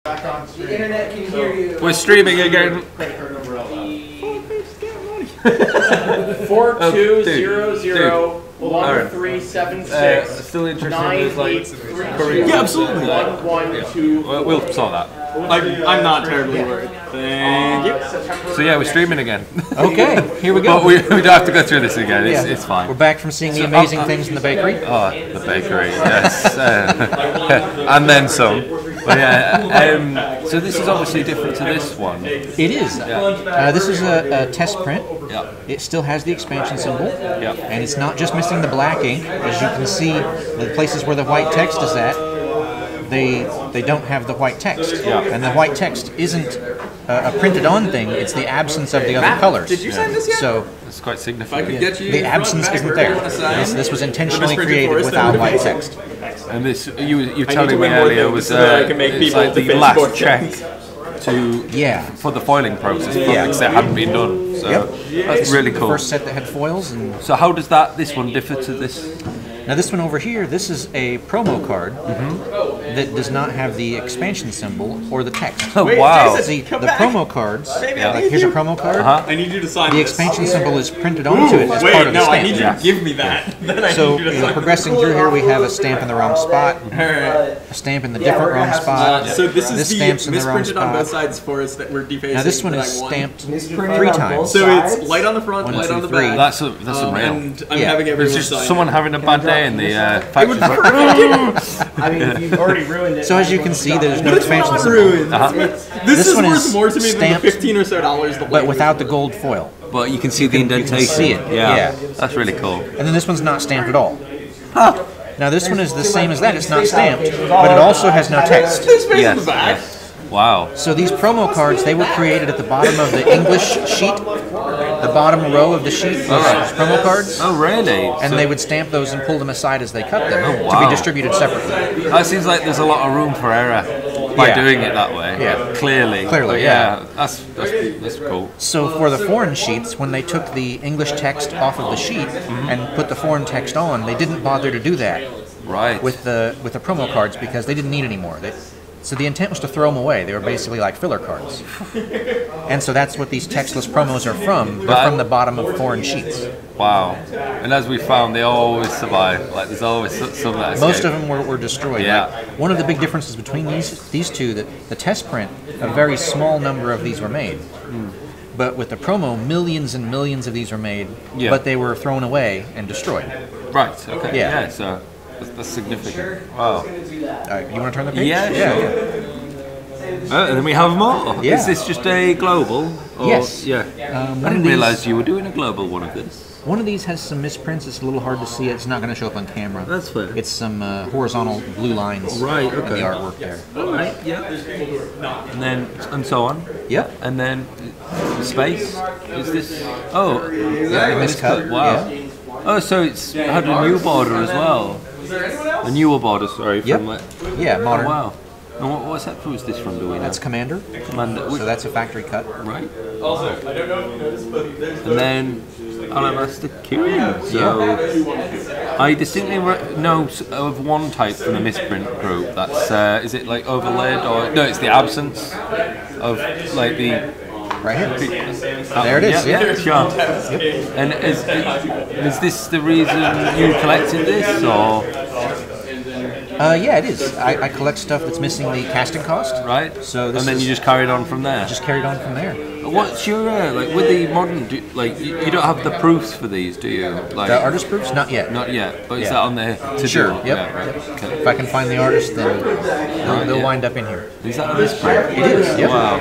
The internet can hear you. We're streaming again. 42001376. Still interested in like Yeah, absolutely. We'll sort that. I'm not terribly worried. Thank you. So yeah, we're streaming again. Okay, here we go. But we don't have to go through this again. It's fine. We're back from seeing the amazing things in the bakery. Oh, the bakery, yes. And then some. But yeah, so this is obviously different to this one. It is. This is a test print. Yeah. It still has the expansion symbol. Yeah. And it's not just missing the black ink. As you can see, the places where the white text is at, they don't have the white text. Yeah. And the white text isn't a printed on thing, it's the absence of the other colors. Did you sign this yet? So It's quite significant. the absence isn't there. This was intentionally created without white text. And this, you telling me earlier, was it's like the last check for the foiling process. Projects that hadn't been done. So that's really cool. The first set that had foils. And so how does this one differ to this? now this one over here, this is a promo card that does not have the expansion symbol or the text. Oh, wow. See, the promo cards, like here's a promo card. I need you to sign The expansion symbol is printed onto it as part of the stamp. I need you to give me that. So progressing through here, we have a stamp in the wrong spot, a stamp in the different wrong spot. So this is stamp's in the wrong misprinted on both spot. sides for us that we're defacing. Now this one is stamped 3 times. So it's light on the front, 1, light 2, on the 3. back. That's a real. And I'm having everyone It's just sign someone it. having a bad day in the factory. I mean, if you've already ruined it. So as you can see, there's no But it's expansion not symbol, ruined. This is one worth is more to me than the stamped, $15 or so the but without the gold foil. But you can see the indentation. See it. Yeah. That's really cool. And then this one's not stamped at all. Now this one is the same as that. It's not stamped, but it also has no text. There's space in the back. Wow. So these promo cards, they were created at the bottom of the English sheet. The bottom row of the sheet was promo cards. Oh, really? And they would stamp those and pull them aside as they cut them to wow. be distributed separately. That seems like there's a lot of room for error by doing it that way. Yeah. Clearly. Clearly, That's cool. So for the foreign sheets, when they took the English text off of the sheet and put the foreign text on, they didn't bother to do that Right. with the promo cards because they didn't need any more. So the intent was to throw them away. They were basically like filler cards. And so that's what these textless promos are from. They're from the bottom of foreign sheets. Wow. And as we found, they always survive. Like there's always some that escape. Most of them were destroyed. Yeah. Like, one of the big differences between these two, that the test print, a very small number of these were made. But with the promo, millions and millions of these were made, but they were thrown away and destroyed. Right. Okay. Yeah. So that's significant. Wow. You want to turn the page? Yeah. And then we have more. Yeah. Is this just a global? Or, Yes. Yeah. I didn't realise you were doing a global one of this. One of these has some misprints. It's a little hard to see. It's not going to show up on camera. That's fair. It's some horizontal blue lines Right, in okay. the artwork there. All right. Yeah. And so on. Yep. And then space. Is this? Oh. Yeah, the miscut. Wow. Yeah. Oh, so it's had a new border as well. A newer border, sorry. Yep. From Yeah, modern. Oh, wow. And what's that? Who's this from? Do we know? That's Commander. Commander. So that's a factory cut. Right. Also, I don't know if you noticed, but there's And then Alabaster King. So I distinctly know of one type from the misprint group. That's is it like overlaid or no? It's the absence of like the. Right here. There it is. Yeah. Sure. And is this the reason you collected this or? Yeah, it is. I collect stuff that's missing the casting cost. Right. So this and then is you just carried on from there. just carried on from there. What's your like with the modern? You don't have the proofs for these, do you? Like The artist proofs? Not yet. not yet, but is Yeah. that on there to Sure. do? Yep. Yeah, right. Okay. If I can find the artist, then they'll yeah. wind up in here. Is that a misprint? It is. Yep. Wow.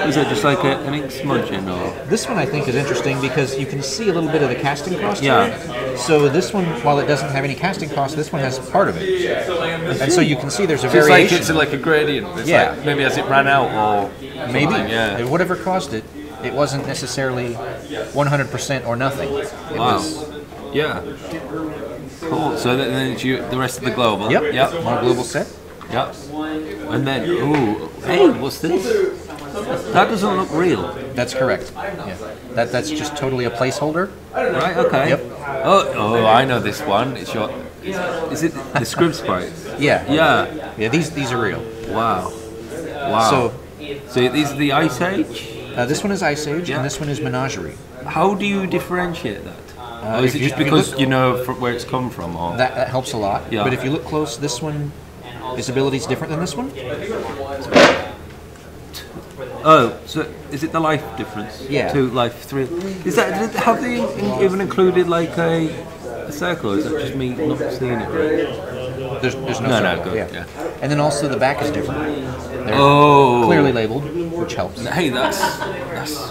Is it just like an ink smudging or? This one I think is interesting because you can see a little bit of the casting cost. Yeah. Here. So this one, while it doesn't have any casting cost, this one has part of it, and so you can see there's a It's like variation. it's like a gradient. It's Yeah. like maybe as it ran out or Maybe. something, yeah. Whatever caused it, it wasn't necessarily 100% or nothing. It Wow. was. Yeah. Cool. So then it's the rest of the global. Yep. Yep. More global set. Yep. And then ooh, hey, what's this? That doesn't look real. That's correct. Yeah. That's just totally a placeholder. Right. Okay. Yep. Oh, I know this one. It's your. Is it the script sprites? Yeah. Yeah. Yeah. These are real. Wow. Wow. So these are the Ice Age? This one is Ice Age, Yeah. and this one is Menagerie. How do you differentiate that? Or is if it you- just if you because look- you know where it's come from? Or? That helps a lot. Yeah. But if you look close, this one, his ability is different than this one. Oh, so is it the life difference? Yeah. 2, life 3. Is that? Have they even included like a circle? Or is that just me not seeing it right? There's no No, circle. good, yeah. And then also the back is different. They're Oh. clearly labeled, which helps. Hey, that's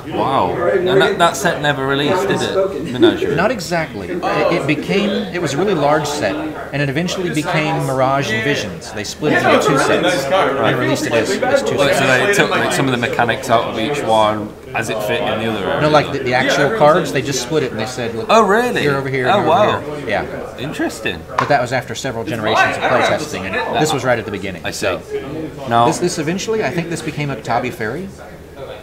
wow. And that set never released, did it? Menagerie. Not exactly. It was a really large set, and it eventually became Mirage and Visions. They split it into 2 sets and released it as 2 Like, sets. so they took like some of the mechanics out of each one as it fit in the other area. No, like the actual cards, they just split it and they said, look, Oh, really? here over here. Oh, here wow. Over here. Yeah. Interesting. But that was after several generations of playtesting, and this was right at the beginning. I see. So Now, this eventually, I think this became a Tabi Fairy.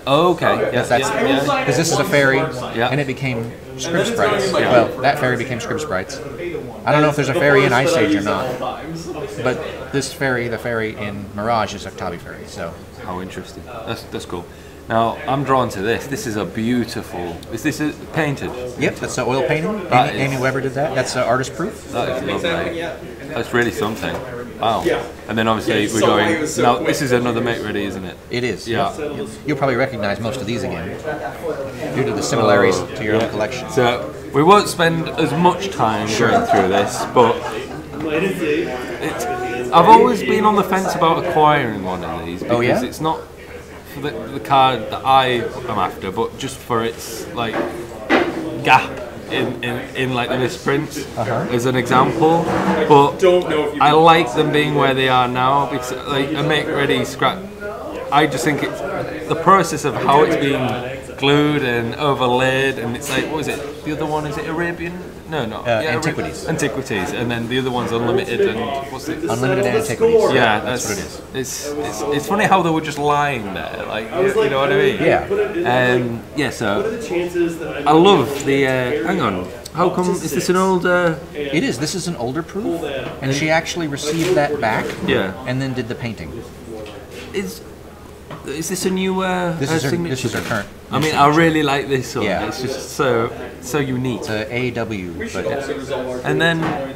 oh, okay. Yeah, That's yeah. because this is a fairy, Yeah. and it became Scrib Sprites. Well, that fairy became Scrib Sprites. I don't know if there's a fairy in Ice Age or not, but this fairy, the fairy in Mirage, is a Tabi Fairy. So How interesting. That's cool. Now, I'm drawn to this. This is a beautiful. Is this a painted? yep, that's an oil painting. That Amy is- Weber did that. That's artist proof. That is lovely. That's really something. Wow. And then obviously we're going. Now, this is another Make Ready, isn't it? It is. Yeah. You'll probably recognize most of these again due to the similarities to your own collection. So we won't spend as much time going through this, but I've always been on the fence about acquiring one of these because Oh, yeah? it's not for the card that I am after, but just for its like gap in like the misprints as an example. But I like them being where they are now because like a Make Ready scrap. I just think it's the process of how it's being glued and overlaid, and it's like, what is it? The other one, is it Arabian? No, not Antiquities. Antiquities, and then the other one's Unlimited and what's it? Unlimited Antiquities. Yeah, that's what it is. It's funny how they were just lying there, like you know what I mean? Yeah. Yeah. So I love the. Hang on, how come is this an old? It is. This is an older proof, and she actually received that back. Yeah. And then did the painting. Is this a new This is her. signature? This is her current. I mean, I really like this one. Yeah. It's just so unique. It's a AW, but And then,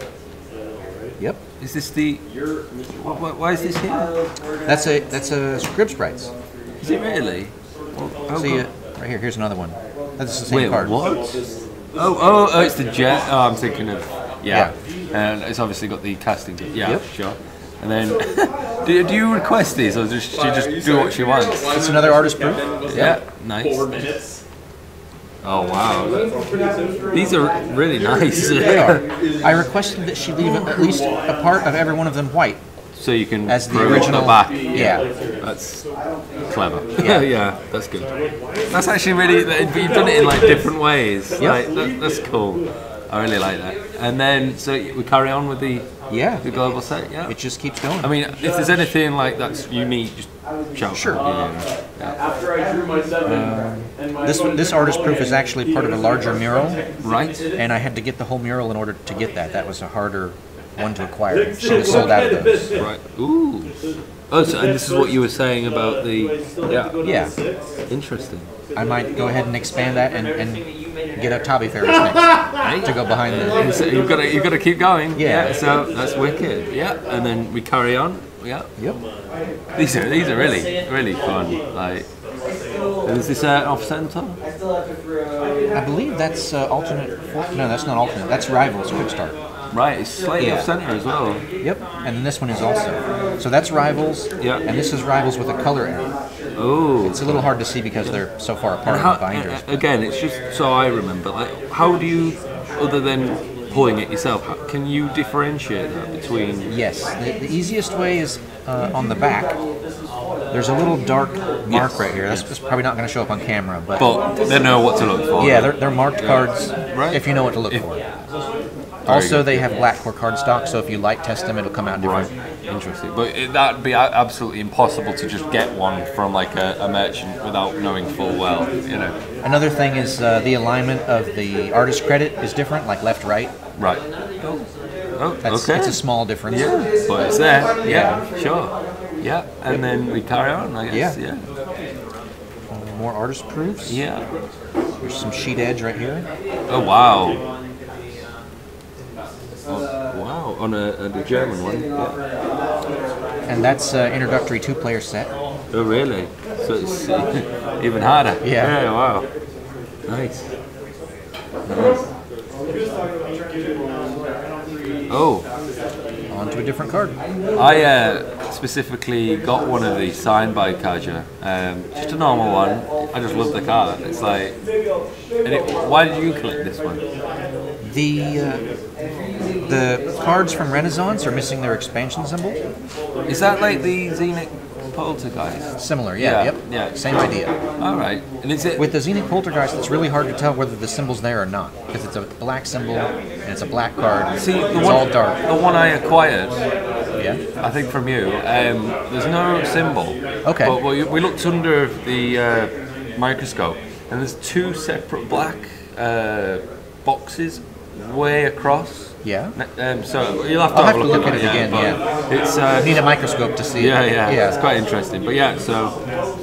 yep. is this the? Why is this here? That's a Scrib Sprites. Is it really? How See come- it right here. Here's another one. That's the same Wait, card. what? Oh, it's the jet. Oh, I'm thinking of yeah. And it's obviously got the casting. Yeah, Yep. sure. And then, do you request these, or does she just do what she wants? It's another artist proof. Yeah, nice. Oh wow, these are really nice. They are. I requested that she leave at least a part of every one of them white. So you can As the prove original- the back. Yeah. That's clever. Yeah. Yeah, that's good. That's actually really. You've done it in like different ways. Yep. Like, that's cool. I really like that. And then, so we carry on with the Yeah. global set. Yeah. It just keeps going. I mean, if there's anything like that's unique, just shout. Sure. After I drew my 7 and my This artist proof is actually part of a larger mural, Right. and I had to get the whole mural in order to get that. That was a harder one to acquire. She was sold out of those. Right. Ooh. Oh, so, and this is what you were saying about the. Yeah. Yeah. Interesting. I might go ahead and expand that and get a Tabi Fairies next to go behind the. So you've got to keep going. Yeah. So that's wicked. Yeah. And then we carry on. Yeah. Yep. These are really fun. Like, is this off center? I believe that's alternate. No, that's not alternate. That's Rivals Quick Start. Right. It's slightly Yeah. off center as well. Yep. And then this one is also. So that's Rivals. Yeah. And this is Rivals with a color error. Oh. It's a little hard to see because they're so far apart in How, the binders. again, it's just so I remember. Like, how do you, other than pulling it yourself, can you differentiate that between? Yes, the easiest way is on the back. There's a little dark mark right here. That's probably not going to show up on camera, but They know what to look for. yeah, they're marked cards Right. if you know what to look for. Also, they have black core cardstock, so if you light test them, it'll come out different. Interesting. But that'd be absolutely impossible to just get one from like a merchant without knowing full well, you know. Another thing is the alignment of the artist credit is different, like left right. Right. Oh, That's okay. it's a small difference. Yeah, but it's there. Yeah, sure. Yeah, and then we carry on, I guess. Yeah. More artist proofs. Yeah. There's some sheet edge right here. Oh wow. Oh, wow, on a German one. Yeah. And that's introductory 2-player set. Oh really? So it's even harder. Yeah. Wow. Nice. Oh. On to a different card. I specifically got one of these signed by Kaja. Just a normal one. I just love the card. It's like, why did you collect this one? The cards from Renaissance are missing their expansion symbol. Is that like the Zenith Poltergeist? Similar, yeah. Yep. Yeah. Same idea. All right. And is it with the Zenith Poltergeist? It's really hard to tell whether the symbol's there or not because it's a black symbol and it's a black card. See, it's all dark. The one I acquired. Yeah. I think from you. There's no symbol. Okay. But we looked under the microscope, and there's 2 separate black boxes way across. Yeah. So you'll have to I'll have a look look at it again. Yeah. It's you need a microscope to see. Yeah. It's quite interesting. But yeah, so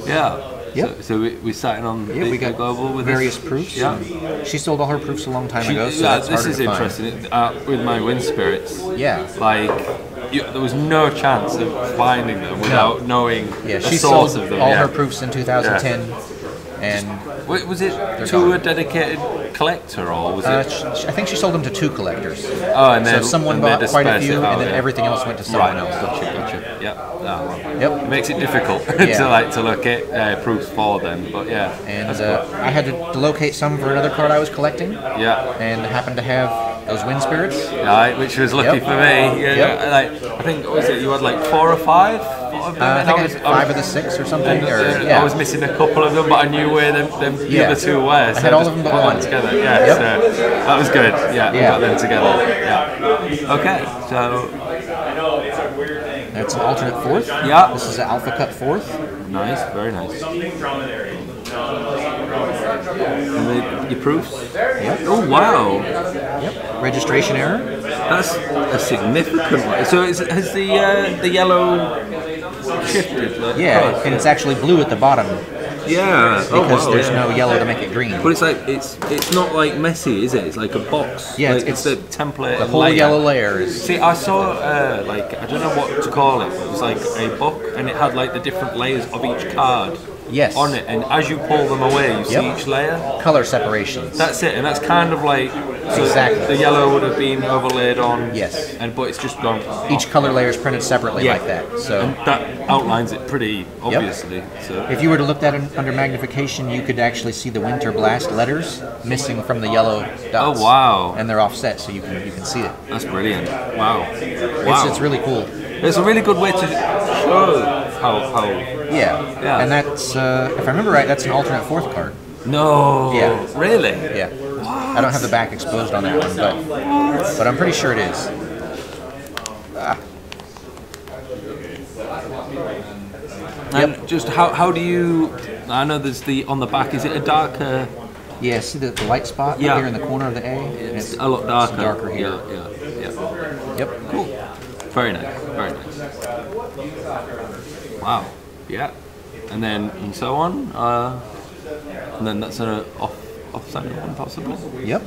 yeah. Yep. So we sat on we got global with various this. proofs. Yeah. She sold all her proofs a long time ago, so yeah, that's this harder is to find. interesting. With my wind spirits. Yeah. Like there was no chance of finding them without knowing the source sold of them. all her proofs in 2010, and was it to a dedicated collector or was it? I think she sold them to 2 collectors. Oh, and then so someone and bought quite a few, and and then everything else went to someone else. Gotcha. Yep. Yep. It makes it difficult to look at proofs for them, but yeah. And I had to locate some for another card I was collecting. Yeah. And happened to have those wind spirits. Right, which was lucky for me. Yeah. Like I think what was it? You had like 4 or 5. I think I had 5 of the 6 or something. I was missing a couple of them, but I knew where the other 2 were. So I had all of them but one. Together. Yeah, so that was good. Yeah, we got them together. Yeah. Okay, so that's an alternate 4th. Yeah. This is an alpha cut 4th. Nice, very nice. And your proofs? Yep. Oh wow. Yep. Registration error. That's a significant one. So has the yellow shifted? Yeah, and it's actually blue at the bottom. Yeah, because there's no yellow to make it green. But it's like it's not like messy, is it? It's like a box. Yeah, like, it's the template. The whole yellow layer is. See, I saw like I don't know what to call it. It was like a book, and it had like the different layers of each card. Yes. On it, and as you pull them away, you see each layer. Color separations. That's it, and that's kind of like so exactly. The yellow would have been overlaid on. Yes. But it's just gone. Each color layer is printed separately like that. So and that outlines it pretty obviously. So if you were to look at it under magnification, you could actually see the Winter Blast letters missing from the yellow dots. Oh wow! And they're offset, so you can see it. That's brilliant. Wow. It's really cool. It's a really good way to show how. Yeah. And that's, if I remember right, that's an alternate 4th card. No. Yeah. Really? Yeah. What? I don't have the back exposed on that one, but I'm pretty sure it is. And just how do you? I know there's on the back. Is it a darker? Yeah. See the light spot up here in the corner of the A? It's a lot darker. It's darker here. Yeah. Yep. Cool. Very nice. Very nice. Wow. Yeah. And so on. And then that's an off-center one possibly. Yep.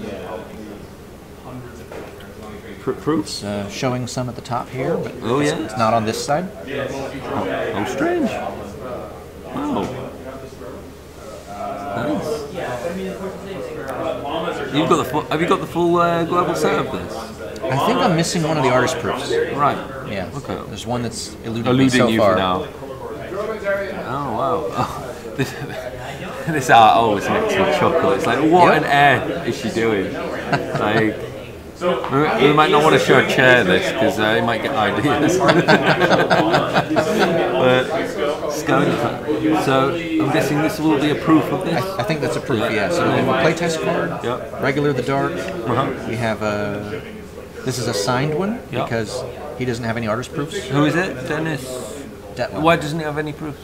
Proofs. Showing some at the top here, but it's not on this side. Oh, strange. Wow. Nice. Have you got the full global set of this? I think I'm missing one of the artist proofs. Right. Yeah. Okay. There's one that's eluding me so you far. For now. Oh wow. Oh, this art always makes me chuckle. It's like, what on earth is she doing? Like, we might not want to show a chair this because he might get ideas. But so I'm guessing this will be a proof of this. I think that's a proof. Yeah. So we have a playtest card. Yep. Regular the dark. We have a. This is a signed one because he doesn't have any artist proofs. Who is it? Dennis. Why doesn't he have any proofs?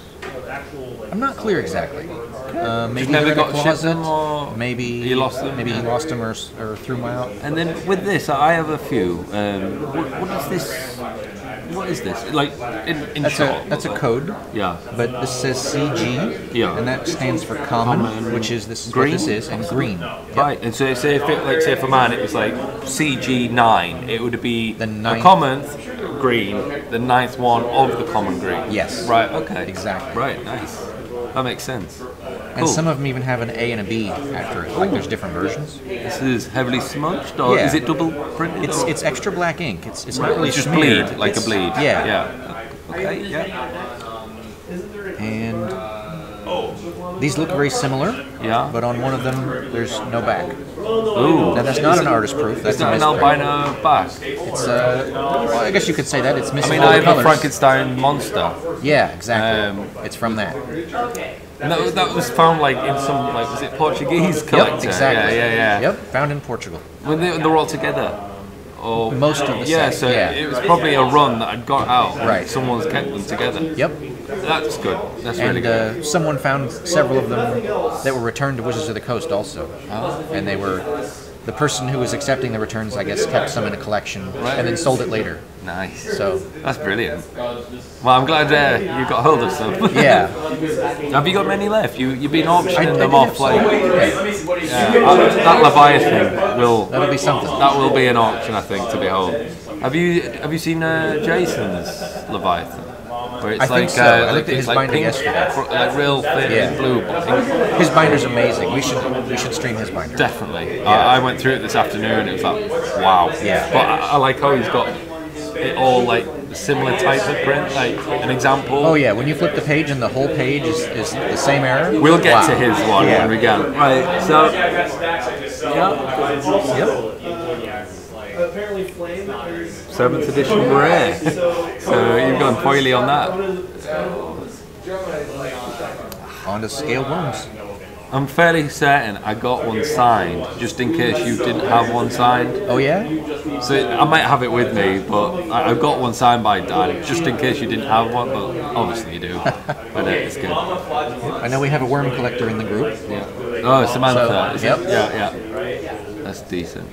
I'm not clear exactly. Maybe never he got shipped them, or maybe he lost them. Maybe he lost them or threw them out. And then with this, I have a few. What is this? What is this? Like, in That's short. that's a code. Yeah. But this says CG, Yeah. and that stands for common, which is green? what this is, and green. Yep. Right, and so say if it, like say for mine it was like CG9, it would be The a ninth- common green, the ninth one of the common green. Yes. Right. Okay. Exactly. Right. Nice. That makes sense. And Cool. some of them even have an A and a B after it. Like there's different versions. This is heavily smudged, or Yeah. is it double printed? It's or- it's extra black ink. It's not really It's just smeared. bleed, like a bleed. Yeah. Yeah. Okay. Yeah. And these look very similar. Yeah. But on one of them, there's no back. Ooh. Now that's not an artist proof. That's It's not a an misprint. albino back. It's well, I guess you could say that it's I missing mean, all I the have a colors. Frankenstein monster. Yeah, exactly. Um, It's from that. And that was found like in some like was it Portuguese collector? Yep, exactly. Yeah. Yep, found in Portugal. When they were all together. Or Most of the yeah, set, so yeah. it was probably a run that I'd got out. Right. Someone's kept them together. Yep. That's good. That's really And good. someone found several of them that were returned to Wizards of the Coast also. And they were, the person who was accepting the returns, I guess, kept some in a collection and then sold it later. Nice. So, That's brilliant. Well, I'm glad you got hold of some. yeah. Have you got many left? You've been auctioning I them did off have some. like that Leviathan will. That'll be something. That will be an auction, I think, to behold. Have you seen Jason's Leviathan? Where it's I think like, so. I looked at it's his like binder pink, yesterday. like real thin Yeah. blue, but pink. His binder's amazing. We should stream his binder. Definitely. I went through it this afternoon. It was like, wow. Yeah. But I like how he's got it all like similar types of print. Like an example. Oh yeah, when you flip the page and the whole page is the same error. We'll get Wow. to his one Yeah. when we get. Right. So. Yeah. Yep. Apparently, flame is 7th edition rare. So you've gone foily on that. On to scale wounds. I'm fairly certain I got one signed, just in case you didn't have one signed. Oh yeah? So I might have it with me, but I've got one signed by Dan, just in case you didn't have one, but obviously you do. But it's good. I know we have a worm collector in the group. Yeah. Oh, Samantha. So, yep. Yeah. That's decent.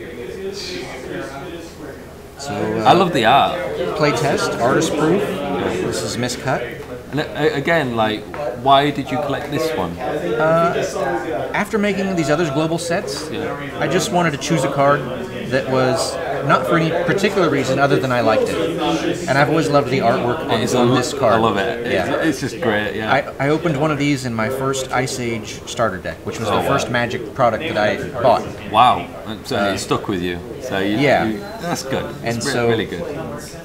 So I love the art. play test, artist proof. This is miscut. And again, like, why did you collect this one? After making these other global sets, I just wanted to choose a card that was not for any particular reason other than I liked it. And I've always loved the artwork on this card. I love it. Yeah. It's just great. Yeah. I opened one of these in my first Ice Age starter deck, which was the first Magic product that I bought. Wow. So it stuck with you. So Yeah. that's good. And It's so, really good.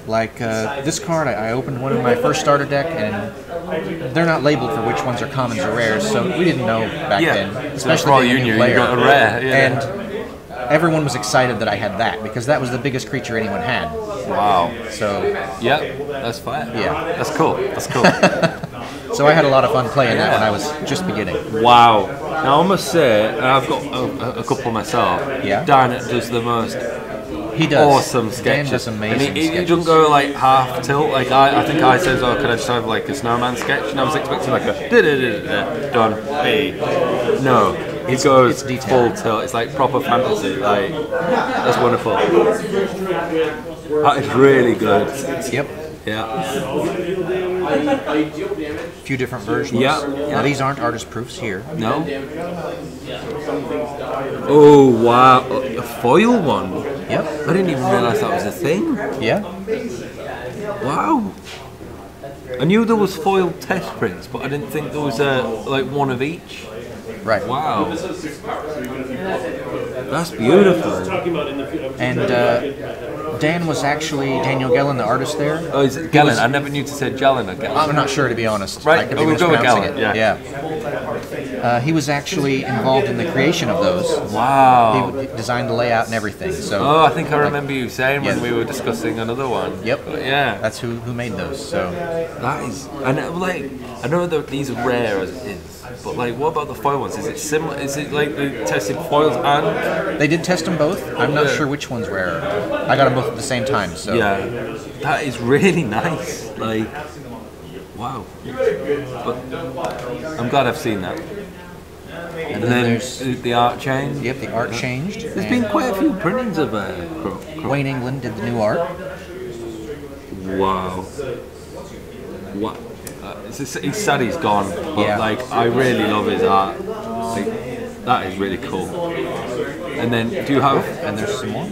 Like this card, I opened one in my first starter deck, and they're not labeled for which ones are commons or rares, so we didn't know back Yeah. then. So Especially for all being you a new knew, player. you got a rare. Yeah. And everyone was excited that I had that because that was the biggest creature anyone had. Wow. So Yeah, that's fine. Yeah. That's cool. That's cool. So I had a lot of fun playing that when I was just beginning. Wow. Now I must say, and I've got a couple myself. Yeah. Dan does the most He does. awesome Dan sketches. does And amazing he sketches. doesn't go like half tilt. Like I think I says, oh, could I just have like a snowman sketch? And I was expecting like a done. Hey. No. He goes it's detailed. full tilt. It's like proper fantasy. Like that's wonderful. That is really good. Yep. Yeah. A few different versions. Yeah. Now these aren't artist proofs here. No. Oh wow, a foil one. Yep. I didn't even realise that was a thing. Yeah. Wow. I knew there was foil test prints, but I didn't think there was like one of each. Right. Wow. That's beautiful. And Dan was actually Daniel Gellin, the artist there. Oh, is it Gellin? I never knew to say Gellin or Gellin. I'm not sure, to be honest. Right. I could Oh, be we'll go with mispronouncing Gellin, it. yeah. He was actually involved in the creation of those. Wow. He designed the layout and everything. So Oh, I think I remember you saying when Yeah. we were discussing another one. Yep. But yeah. that's who made those. So That is, and like, I know that these are rare as it is, but like, what about the foil ones? Is it similar? Is it like the tested foils and? they did test them both. I'm not sure which one's rarer. I got them both at the same time. So Yeah, that is really nice. Like, wow. But I'm glad I've seen that. And And then then there's the art change. yep, the art changed. There's been quite a few printings of Wayne England did the new art. Wow. What? He's sad he's gone, but Yeah. like I really love his art. Like, that is really cool. And then, do you have? And there's some more.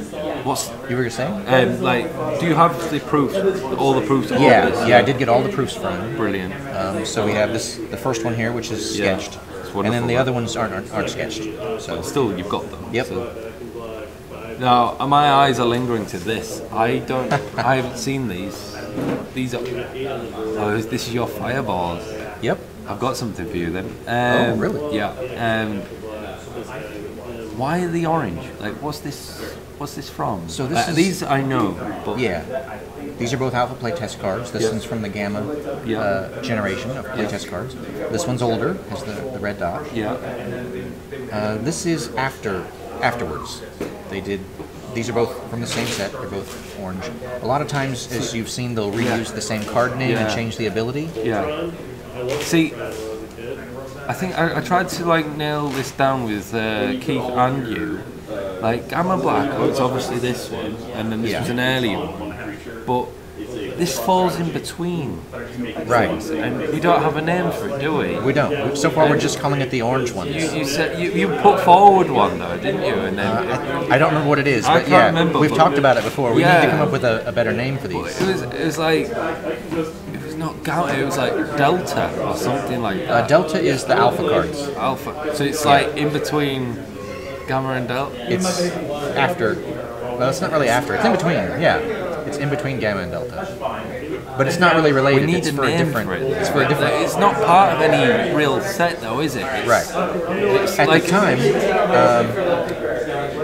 What's? You were saying? Like, do you have the proofs? All the proofs of all Yeah, this? yeah, I did get all the proofs from him. Brilliant. So we have the first one here, which is Yeah, sketched, it's and then the wonderful. other ones aren't sketched. So But still, you've got them. Yep. So. Now, my eyes are lingering to this. I haven't seen these. These are. Oh, this is your fireballs. Yep. I've got something for you then. Oh, really? Yeah. Why the orange? Like, what's this? What's this from? So this is- these I know, but Yeah. These are both alpha playtest cards. This Yeah. one's from the gamma Yeah. generation of playtest cards. This one's older, has the red dot. yeah, This is afterwards. They did. These are both from the same set. They're both orange. A lot of times, as you've seen, they'll reuse the same card name and Yeah. change the ability. yeah. See, I think I tried to like nail this down with Keith and you. Like Gamma Black, it's obviously this one, and then this Yeah. was an alien one, but this falls in between. Right. And we don't have a name for it, do we? We don't. So far, we're just calling it the orange ones. You said you put forward one though, didn't you? And then I don't remember what it is, I but can't yeah, remember, we've but- talked about it before. We need Yeah. to come up with a better name for these. it was like it was not Gamma, it was like Delta or something like that. Delta is the alpha cards. Alpha. So it's like in between Gamma and Delta. It's after. Well, it's not really after. It's in between. Yeah, it's in between gamma and delta. But it's not really We related. need It's a for a name different. for it. It's for a different. It's not part of any real set though, is it? Right. It's At like the time,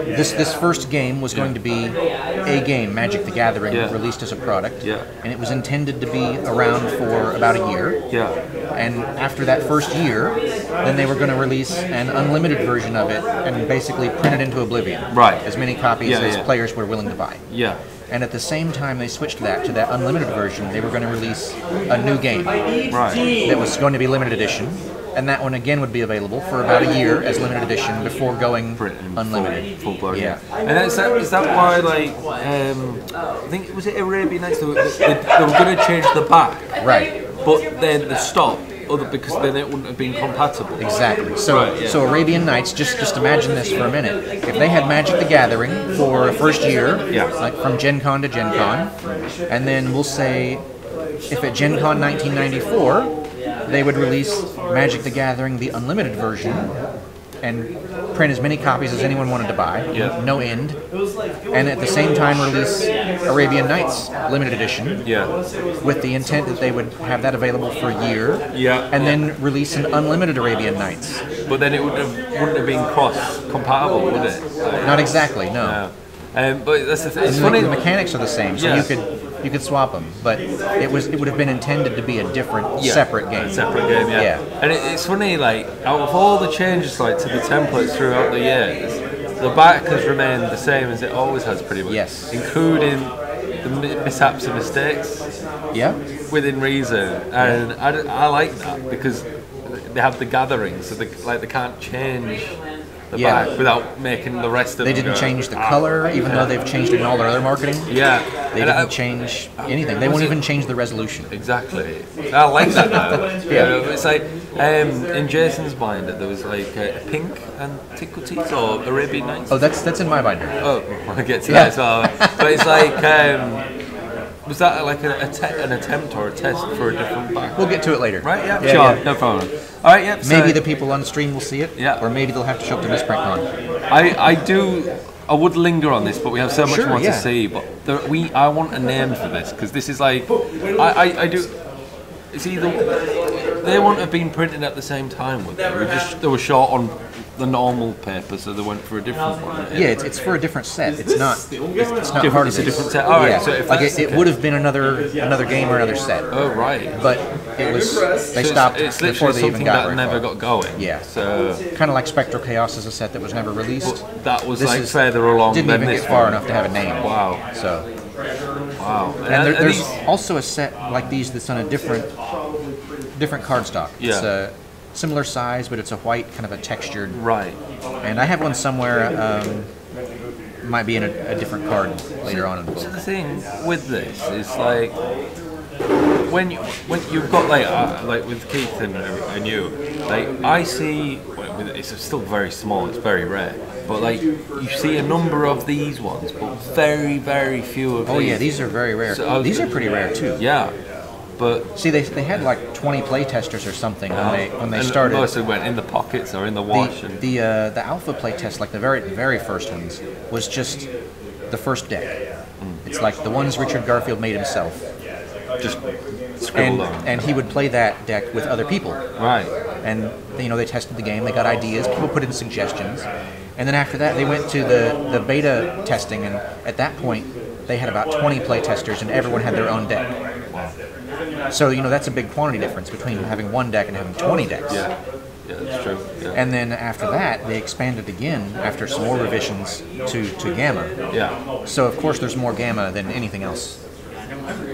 this first game was going to be a game, Magic the Gathering, Yeah. released as a product. Yeah. And it was intended to be around for about a year. Yeah. And after that first year, then they were going to release an unlimited version of it and basically print it into oblivion. Right. As many copies Yeah, as yeah. players were willing to buy. Yeah. And at the same time they switched that to that unlimited version, they were going to release a new game Right. that was going to be limited edition. And that one again would be available for about a year as limited edition before going Britain unlimited. full blown. Yeah. And is that why like I think was it Arabian Nights they were going to change the back, Right. but then they stopped because then it wouldn't have been compatible. Exactly. So, Right, yeah. so Arabian Nights. Just imagine this for a minute. If they had Magic the Gathering for a first year, Yeah. like from Gen Con to Gen Con, and then we'll say, if at Gen Con 1994, they would release Magic the Gathering, the unlimited version, and print as many copies as anyone wanted to buy, Yeah. no end, and at the same time release Arabian Nights limited edition, Yeah. with the intent that they would have that available for a year, Yeah. and then release an unlimited Arabian Nights. But then it wouldn't have been cross compatible, would it? Like, Not exactly, no. no. But that's the thing. It's And funny. the mechanics are the same, so Yeah. you could swap them, but it would have been intended to be a different, Yeah. separate game. Separate game, yeah. Yeah. And it's funny, like, out of all the changes like to the templates throughout the years, the back has remained the same as it always has, pretty much. Yes. Including the mishaps and mistakes Yeah, within reason, and I like that because they have the gathering, so they can't change the Yeah. back without making the rest of they them didn't go, change the color, even though they've changed it in all their other marketing. Yeah. They And didn't change anything. They won't even change the resolution. Exactly. I like that though. Yeah. It's like in Jason's mind that there was like pink and tickle teeth or Arabian Nights. Oh, that's in my binder. Oh, I'll get to Yeah. that as well. But it's like, was that like an attempt or a test for a different back? We'll get to it later. Right? Yeah. Yeah, Sure. yeah. No problem. All right. Yep. Maybe the people on stream will see it, Yeah. or maybe they'll have to show up to MisprintCon. I would linger on this, but we have so much Sure, more yeah. to see. But I want a name for this because this is like, I do. It's either they wouldn't have been printed at the same time, would they? They were short on the normal paper, so they went for a different one. Yeah, it's for a different set. It's not part of It's a this. different set. All right, Yeah. so if like that's it the would have been another game or another set, Oh right. but it was they So stopped it's before literally they even something got that very never far. got going. Yeah. So Kind of like Spectral Chaos is a set that was never released. that was This like is- further along Didn't than even this get far one. enough to have a name. Wow. So, Wow. and there's these- also a set like these that's on a different cardstock. Yeah. It's a similar size, but it's a white kind of a textured. right. And I have one somewhere might be in a different card later on in the So book. the thing with this is like when you've got like with Keith and you, like I see it's still very small, it's very rare, but like you see a number of these ones, but very very few of these. Oh yeah, these are very rare. So, these are pretty rare too. Yeah, but see, they had like 20 play testers or something when they and started. most of them went in the pockets or in the wash. The alpha play test, like the very first ones, was just the first deck. It's like the ones Richard Garfield made himself. Just scribbled on. And he would play that deck with other people. Right. And they tested the game, they got ideas, people put in suggestions, and then after that they went to the beta testing, and at that point they had about 20 play testers and everyone had their own deck. So that's a big quantity difference between having one deck and having 20 decks. Yeah, that's true. Yeah. And then after that they expanded again after some more revisions to Gamma. Yeah. So of course there's more Gamma than anything else.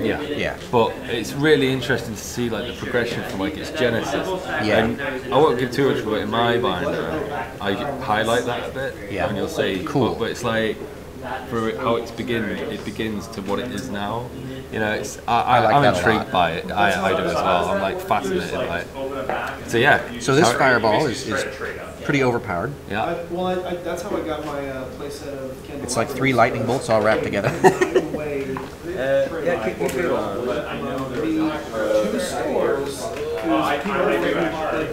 Yeah. Yeah. But it's really interesting to see like the progression from like its genesis. Yeah. And I won't give too much of it in my binder. I highlight that a bit. Yeah. And you'll see. Cool. But it's like for how it begins to what it is now. It's like I'm that a intrigued lot. by it. I do as well. I'm like fascinated by it. So yeah. So this fireball is pretty overpowered. Yeah. That's how I got my playset of Kendall. It's like 3 lightning bolts all wrapped together. Yeah, keep it on. The 2 stores, whose people,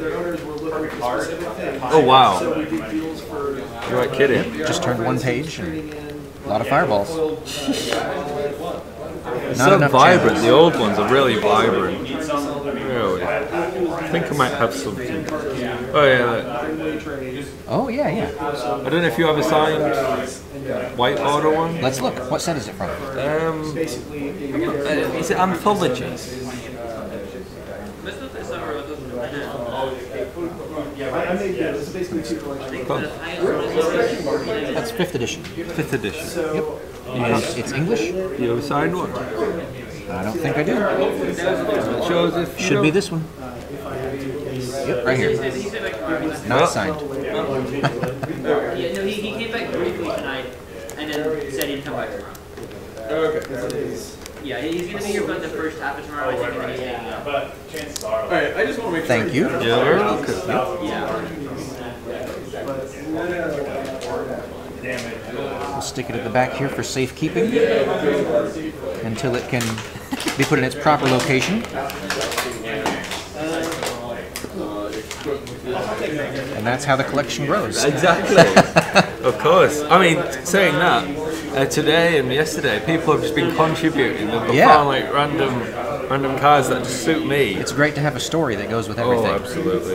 their owners were looking for specific things. Oh wow. So we did deals for. You're not kidding. Just turned one page and a lot of fireballs. Not So enough vibrant. channels. The old ones are really vibrant. Really. I think I might have something. Oh yeah. Oh yeah, yeah. I don't know if you have a signed whiteboarder one. Let's look. What set is it from? Is it Anthology? This is basically 2 collections. That's 5th edition. 5th edition. Yep. And it's English? You have a signed one? I don't think I do. It shows if you Should be don't- this one. Yep, right here. Not signed. Yeah, no, he came back briefly tonight and then said he'd come back tomorrow. Okay. Yeah, he's going to be here for the first half of tomorrow, I think, and then he's taking out. But chances are. Alright, I just want to make sure. Thank you. Yeah, very welcome. We'll stick it at the back here for safekeeping until it can be put in its proper location. And that's how the collection grows. Exactly. Of course. I mean, saying that, today and yesterday, people have just been contributing. They've Yeah. found like random cards that just suit me. It's great to have a story that goes with Oh, everything. absolutely.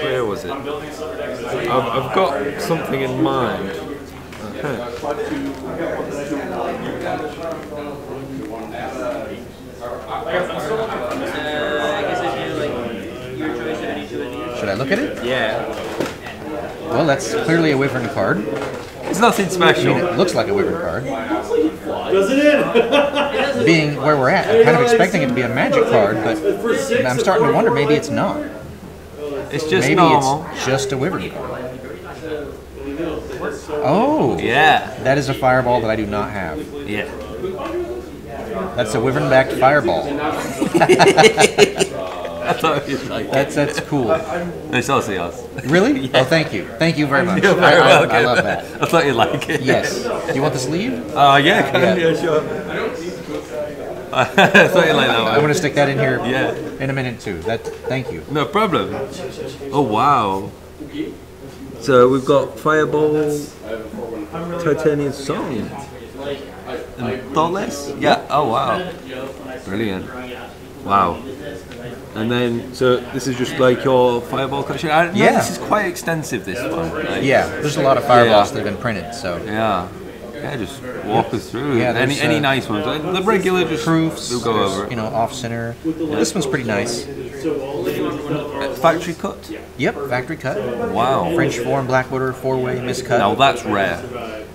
Where was it? I've got something in mind. Okay. I guess I do like your choice of any 2 ideas. Should I look at it? Yeah. Well, that's clearly a Wyvern card. It's nothing I mean, special. it looks like a Wyvern card. Doesn't it? Being where we're at, I'm kind of expecting it to be a magic card, but I'm starting to wonder maybe it's not. It's just Maybe normal. it's just a Wyvern card. Oh, Yeah. that is a fireball that I do not have. Yeah. That's a Wyvern-backed fireball. I thought you'd like it. That's cool. It's also yours. Really? Oh, thank you. Thank you very much. You're very I welcome. love that. I thought you'd like it. Yes. Do you want the sleeve? Yeah, Yeah. yeah, sure. I thought you'd like that one. I'm going to stick that in here Yeah. in a minute too. Thank you. No problem. Oh wow. So we've got Fireball, Titanium Song, and Thoughtless. Yeah. Oh wow. Brilliant. Wow. And then, so this is just like your Fireball collection. Yeah. This is quite extensive. This one. Like, Yeah, there's a lot of fireballs Yeah. that have been printed, so. Yeah. Yeah, just walk us through. Yeah, any there's, nice ones. The regular just Proofs, we'll go there's, over it. you know, off-center. This one's pretty nice. Factory cut. Yep, factory cut. Wow. French form, blackwater, four-way, miscut. Now that's rare.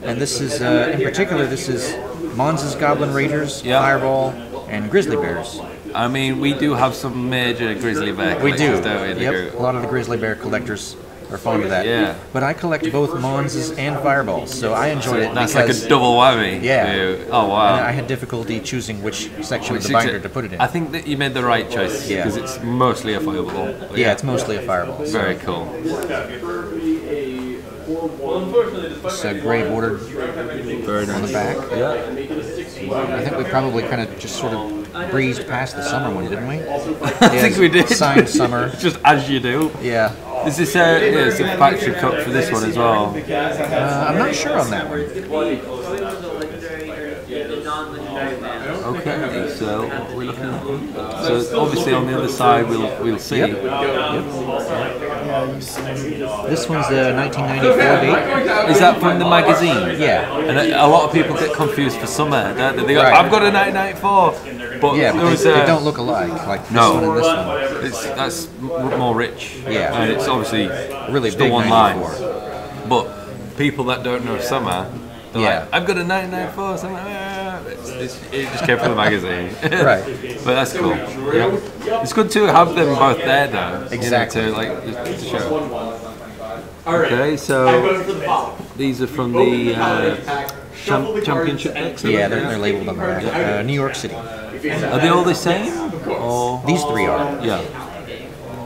And this is, in particular, this is Monza's Goblin Raiders, Yeah. Fireball, and Grizzly Bears. I mean, we do have some major grizzly bear We do. collectors, don't we, in the Yep, group? a lot of the Grizzly Bear collectors are fond of that. Yeah. But I collect both Monses and Fireballs, so I enjoyed it. That's because, like a double whammy. Yeah. Oh wow. And I had difficulty choosing which section of the binder to put it in. I think that you made the right choice because it's mostly a Fireball. Yeah, it's mostly a Fireball. So. Very cool. It's a gray bordered Very nice. on the back. Yeah. I think we probably kind of just sort of breezed past the summer one, didn't we? I think we did. Signed summer. Just as you do. Yeah. Is this it's a factory cut for this one as well? I'm not sure on that one. Okay, so we're looking at. So obviously on the other side we'll see. Yep. This one's the 1994 date. Is that from the magazine? Yeah. And a lot of people get confused for summer, don't they? They go, Right. I've got a 1994. But Yeah, there but was they don't look alike, like this No. one and this one. that's more rich. Yeah. And it's obviously Really still big one line. 94. But people that don't know summer, they're Yeah. like, I've got a 1994. So I'm like, it just came from the magazine. Right. But that's cool. Yeah. It's good to have them both there though. Exactly. You know, to show. Okay, so these are from the championship decks. Yeah, they're labeled on the back. New York City. Are they all the same? Or These three are. yeah.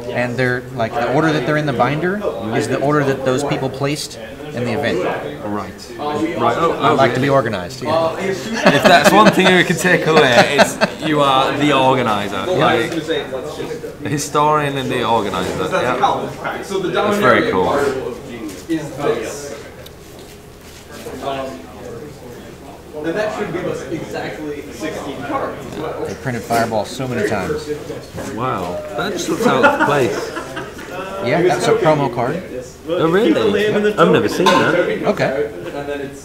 And they're like the order that they're in the binder is the order that those people placed in the event. Right. Right. I like to be organized. Yeah. If that's one thing we can take away, it's you are the organizer. Like the historian and the organizer. Yeah. That's very cool. Is this. And that should give us exactly 16 cards. They printed Fireball so many times. Wow. That just looks out of place. Yeah, that's a promo card. Oh really? I've never seen that. Okay.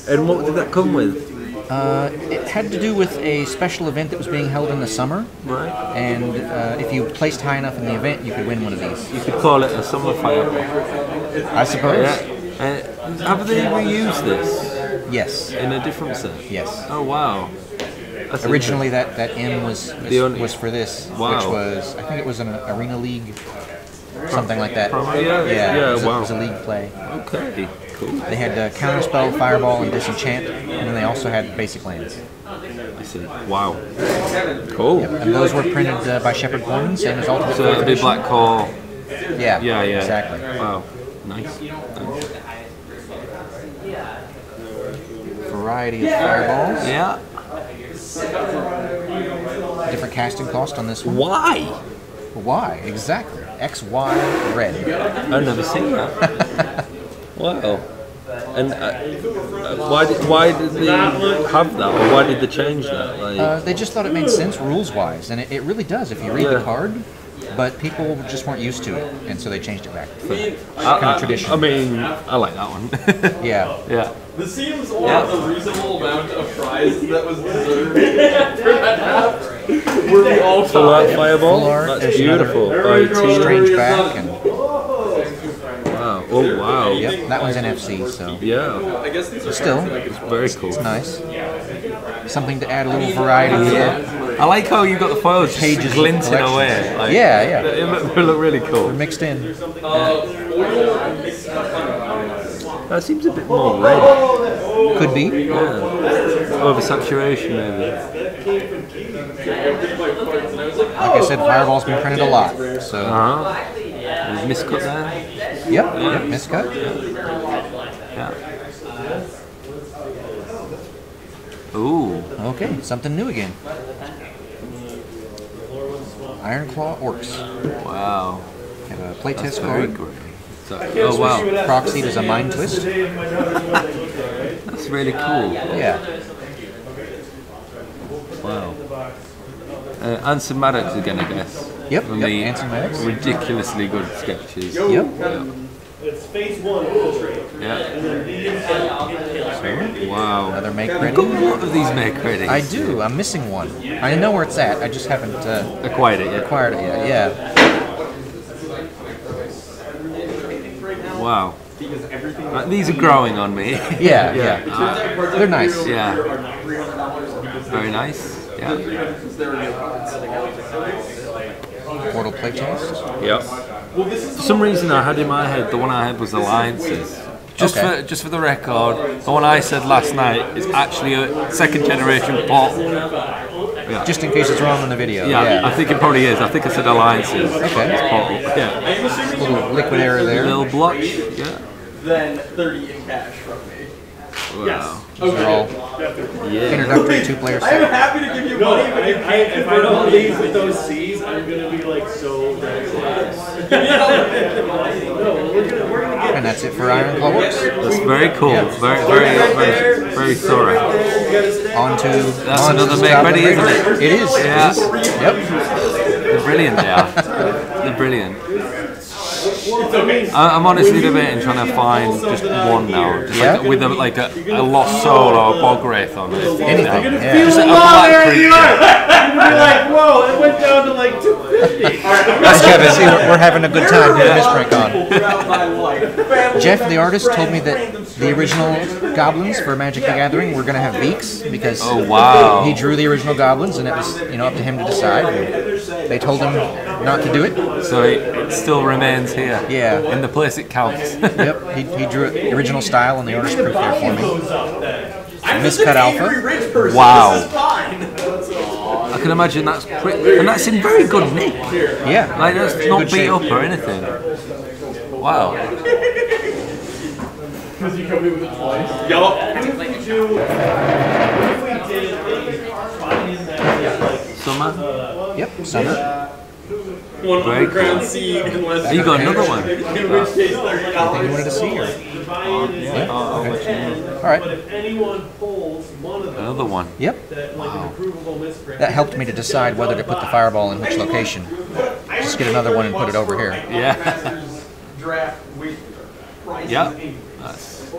And what did that come with? It had to do with a special event that was being held in the summer. Right. And if you placed high enough in the event, you could win one of these. You could call it a summer fireball. I suppose. Yeah. Have they reused this Yes. in a different set? Yes. Oh wow. That's Originally, that M was for this, Wow. which was, I think it was an Arena League, something like that. Probably, yeah. It was, Wow. it was a league play. Okay, cool. They had Counterspell, Fireball, and Disenchant, and then they also had basic lands. I see. Wow. Cool. And those were printed by Shepard Corman, same as Ultimate So it'd be Edition. black core. Yeah, Yeah. exactly. Wow. Nice. Variety of Fireballs. Yeah. Different casting cost on this one. Why? Why? Exactly. XY red. I've never seen that. Wow. And why did they have that, or why did they change that? Like, They just thought it made sense rules-wise, and it really does if you read the card. But people just weren't used to it, and so they changed it back. Kind of tradition. I mean, I like that one. Yeah. Yeah. This seems like a reasonable amount of prize that was deserved for that half. Were we all Full art tied? fireball. Full art, That's there's beautiful. another By strange back, and Wow. Oh wow. yep, that one's NFC, so Yeah. I guess these are still, It's very cool. it's nice. Something to add a little variety to it. I like how you've got the foils Pages just of glinting collections. away. Like, Yeah. They look really cool. They're mixed in. That seems a bit more red. Could be. Yeah. Oversaturation maybe. Like I said, Fireball's been printed a lot, so There's miscut there. yep, miscut. Yeah. Ooh. Okay, something new again. Ironclaw Orcs. Wow. Have a playtest That's very card. great. So, oh wow. Proxied as a Mind Twist. That's really cool. Yeah. Wow. Anson Maddox again, I guess. Yep, From yep, the Anson Maddox. ridiculously good sketches. Yep. It's phase one infiltrate. Yeah. And then these Wow. Another make You've ready. got a lot of these make ready. I do. I'm missing one. I know where it's at. I just haven't Acquired it yet. acquired it yet. Yeah. Wow. These are growing on me. Yeah. Yeah. They're nice. Yeah. Very nice. Yeah. Portal playtest. Yep. For some reason, I had in my head the one I had was alliances. Just for the record, the one I said last night is actually a second generation port. Yeah. Just in case it's wrong on the video. Yeah, I think it probably is. I think I said alliances. Okay. It's portal. Yeah. A little liquid error there. A little blotch. Yeah. Then 30 in cash from me. Wow. Those are all introductory two-player I set. am happy to give you money, but you can't If I don't leave with those C's, I'm gonna be like so very close. No, we're gonna get. And that's it for Iron Claw Works. That's very cool. Very thorough. On to That's another make ready, isn't it? It is. Yeah. Yep. They're brilliant, they are. They're brilliant. I'm honestly debating trying to find just one now, just like, with a lost soul or a bog wraith on it. Anything. Yeah. Just a black creature. You're gonna be like, whoa, it went down to like 250. Yes, Kevin, see, we're having a good time here at MisprintCon. throughout my life. Jeff, the artist, told me that the original goblins for Magic the Gathering were going to have beaks because he drew the original goblins, and it was up to him to decide. And they told him not to do it. So it still remains here. Yeah. In the place it counts. Yep, he drew it, the original style and the artist proof there for me. Miscut Alpha. Wow. I can imagine that's pretty, and that's in very good nick. Yeah. Like that's not Good beat shape. up or anything. Wow. Because you come in with it twice. Yup. Summer. Yep, Summer. One Very underground cool. seed unless You got another one. in which case Anything you $30. wanted to see? Or? I'll let you know. All right. But if anyone pulls one of them, Another one. Yep. that like an approvable misprint. That helped me to decide whether to put the fireball in which location. Just get another one and put it over here. Yeah. Draft with prices. Yeah. That's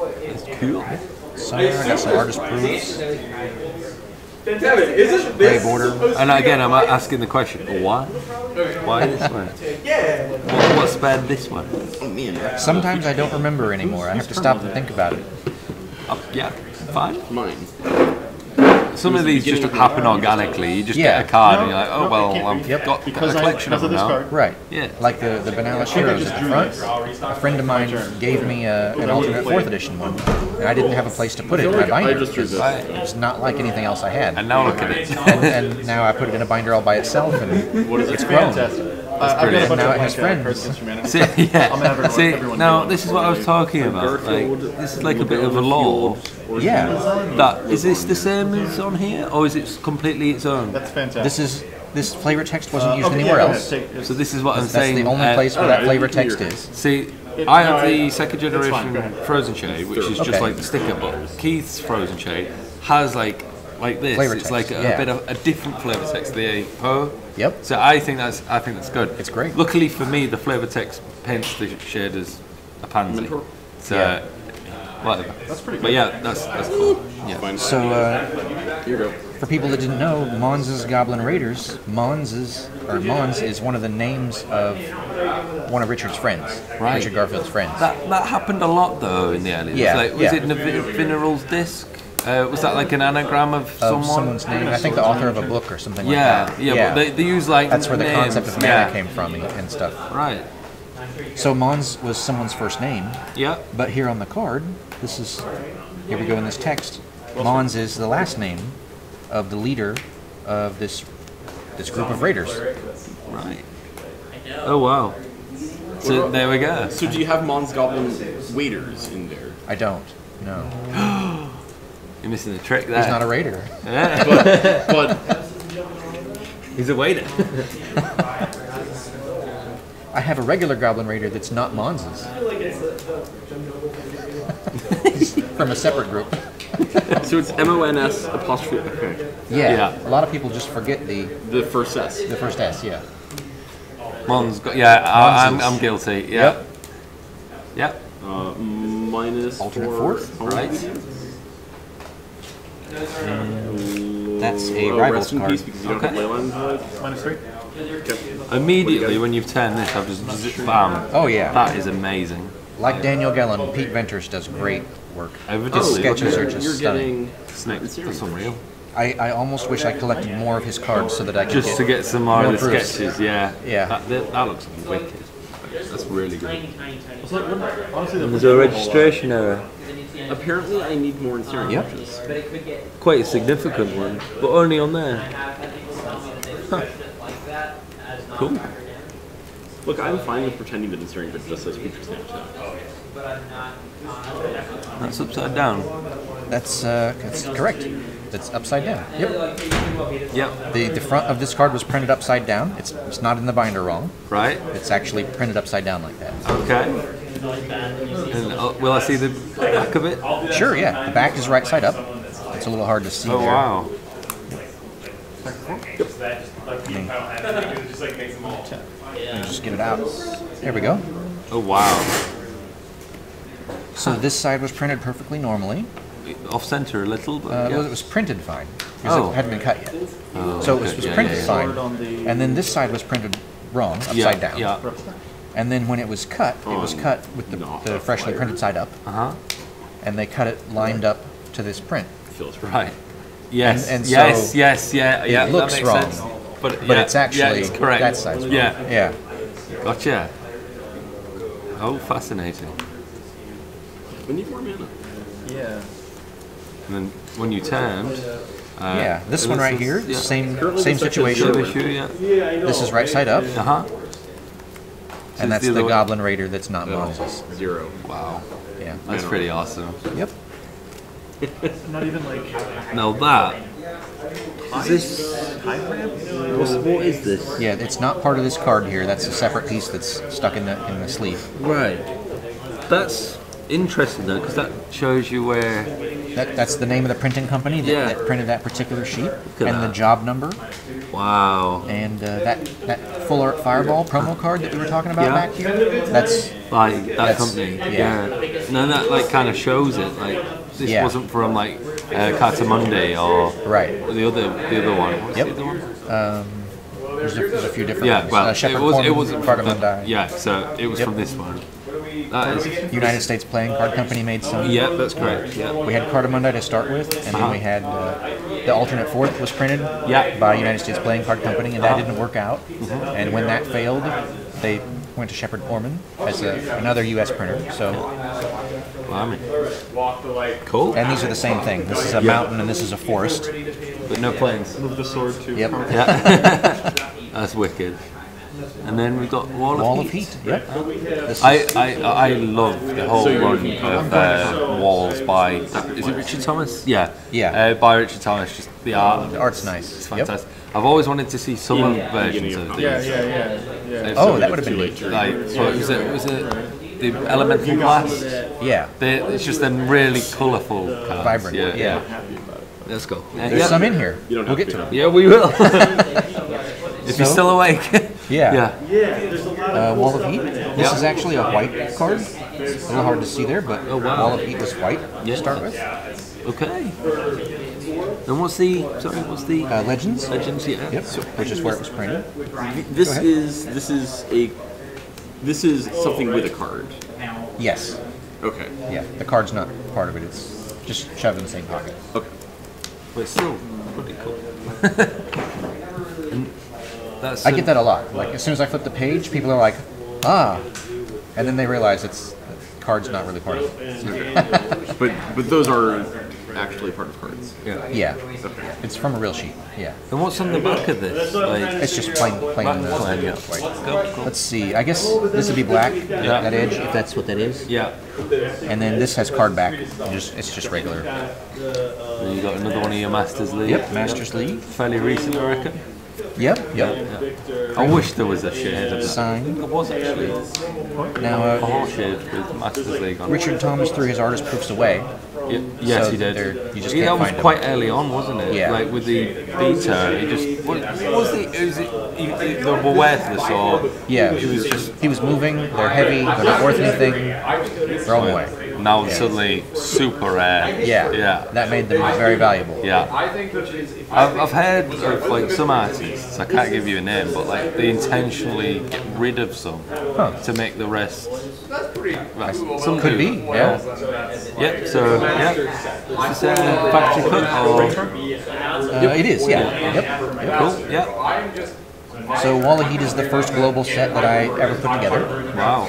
cool. Summer, I got some artist proofs. Kevin, isn't Gray this border. supposed to And be again, I'm asking the question: why? Why this one? Yeah. What spared this one? Sometimes I don't remember anymore. I have to stop and think about it. Yeah, fine. Mine. Some of these just happen organically. You just get a card and you're like, oh well, I've got a collection of them now. Right. Yeah. Like the Banalish Heroes at the front. A friend of mine gave me an alternate 4th edition one, and I didn't have a place to put it in my binder because it's not like anything else I had. And now look at it. And now I put it in a binder all by itself, and it's grown. Brilliant. Now it has friends. See, yeah. See, now this is what I was talking about. Like, this is like a bit of a lore. Yeah. That is this the same as on here, or is it completely its own? That's fantastic. This flavor text wasn't used anywhere else. So this is what I'm That's saying. the only place where that flavor text is. See, I have the second generation Frozen Shade, which is just like the sticker, but Keith's Frozen Shade has like this. Flavor it's text, like a yeah. bit of a different flavor text. The Poe. Yep. So I think that's good. It's great. Luckily for me, the flavor text paints the shade as a pansy. So whatever. That's pretty good. But yeah, that's cool. Yeah. So, Here you go. for people that didn't know, Mons' Goblin Raiders, Mons is one of the names of one of Richard's friends, Right. Richard Garfield's friends. That happened a lot though in the early days. Yeah, Like, was it Veneral's disc? Was that like an anagram of Someone's name. I think the author of a book or something like Yeah, that. yeah, but they use like That's where the names. concept of mana came from and stuff. Right. So Mons was someone's first name, Yeah. but here on the card, here we go in this text, Mons is the last name of the leader of this group of raiders. Right. Oh wow. So there we go. So do you have Mons Goblin waiters in there? I don't. No. You're missing the trick there. He's not a raider. Yeah. But He's a waiter. I have a regular Goblin Raider that's not Mons's. From a separate group. so it's MONS apostrophe. Okay. Yeah. A lot of people just forget the First S. first S. Yeah. Mon's got. Yeah, Mons I'm guilty. Yeah. Yep. Minus Alternate 4. fourth. Right. That's a Rest Rivals in card. peace because you don't have Leyline. -3. Immediately when you've turned this, I've just bam. Oh yeah. That is amazing. Like Daniel Gellin, Pete Venters does great work. His His sketches are You're just stunning. getting That's unreal. I almost wish I collected more of his cards so that I could Just to get some more of the proofs. sketches, yeah. Yeah. That looks wicked. really good. Honestly, the There's a registration error. Apparently, I need more inserting Yep. touches. Quite a significant one, but only on there. Cool. Look, I'm fine with pretending that inserting bit just says feature snapshot. That's upside down. That's correct. It's upside down. Yep. Yep. The front of this card was printed upside down. It's not in the binder wrong. Right. It's actually printed upside down like that. Okay. And will I see the back of it? Sure, yeah. The back is right side up. It's a little hard to see Oh there. wow. Let me just get it out. There we go. Oh wow. So this side was printed perfectly normally. Off center a little, but yeah. Well, it was printed fine because Oh. it hadn't been cut yet. Oh, So it okay. was Yeah, printed yeah, fine, and then this side was printed wrong, upside down. Yeah. And then when it was cut with the freshly printed side up, and they cut it lined up to this print. Feels Right. Yes. And yes. so yes. Yeah. Yeah. it looks that makes wrong, sense. But it's actually yeah, it's correct. that side's wrong. Yeah. Yeah. Gotcha. Oh, fascinating. We need more mana. yeah. And then when you turned. Yeah, this one right here, yeah. same Currently situation. the Issue, yeah. This is right side up, Uh huh. and that's the the other one. Goblin Raider that's not Moses. 0. Wow. Yeah. That's pretty awesome. Yep. Not even like Now that is this. What is this? Yeah, it's not part of this card here. That's a separate piece that's stuck in the sleeve. Right. That's interesting though, because that shows you where. That's the name of the printing company that printed that particular sheet, at and the that. job number, Wow. and that Full Art Fireball promo card that we were talking about Yeah. back here. That's Like that That's- company. yeah. No, that like kind of shows it. Like this Yeah. wasn't from like Catamundi or right. the other one. What's Yep. the other one? There's a few different Yeah. ones. Well, Shepherd it wasn't from Cardamondai. yeah. So it was Yep. from this one. That is. United States Playing Card Company made some. Yeah, that's correct. Yeah. We had Cardamondai to start with, and then we had the alternate fourth was printed Yeah. by United States Playing Card Company, and that didn't work out. And when that failed, they went to Shepherd Orman as another U.S. printer. So, Blimey. Cool. and these are the same thing. This is a mountain, and this is a forest. But no planes. move the sword to. Yep. Yeah. That's wicked. And then we've got Wall of Heat. Yep. This is- I love the whole run of Walls by, is it Richard Thomas? Yeah. Yeah. By Richard Thomas, just the art. the art's nice. It's Yep. fantastic. I've always wanted to see some versions of these. Yeah. Oh, that would have been neat. Like, so was it the Elemental Blast? Yeah. It's just them really colourful cards. Vibrant. Yeah. Let's go. There's some in here. We'll get to them. Yeah, we will. If you're still awake. Yeah. Yeah. Wall of Heat. This is actually a white card. It's a little hard to see there, but Wall of Heat was white to start with. Okay. And what's the Legends. Legends? Yeah. Yep. Which is where it was printed. This ahead. this is something with a card. Yes. Okay. Yeah. The card's not part of it. It's just shoved in the same pocket. Okay. But it's still pretty cool. And that's I get that a lot. Like as soon as I flip the page, people are like, "Ah," and then they realize the card's not really part of it. But those are actually part of cards. Yeah. Yeah. It's from a real sheet. Yeah. And what's on the back of this? Like, It's just plain plain, yeah. white. Go. Let's see. I guess this would be black. That edge, if that's what that is. Yeah. And then this has card back. It's just regular. And you got another one of your Masters League. Yep. Masters League. Fairly recent, I reckon. Yep. Yep. I wish there was a shade of that. Signed. There was actually Now, a whole shade with Masters League on. Richard Thomas threw his artist proofs away. Yes, So he did. you just Yeah, can't that was find quite them. early on, wasn't it? Yeah. Like with the beta, he just they were worthless or Yeah. it was just He was moving. They're heavy. They're not worth anything. Throw them away. now suddenly super rare. Yeah. Yeah. That made them very valuable. Yeah. I've heard of like some artists, I can't give you a name, but like they intentionally get rid of some to make the rest. Some Could do. be. Yeah. Yep. So yeah, is this a factory cut or? It is. Yeah. Yep. Cool. Yeah. So Wall of Heat is the first global set that I ever put together. Wow.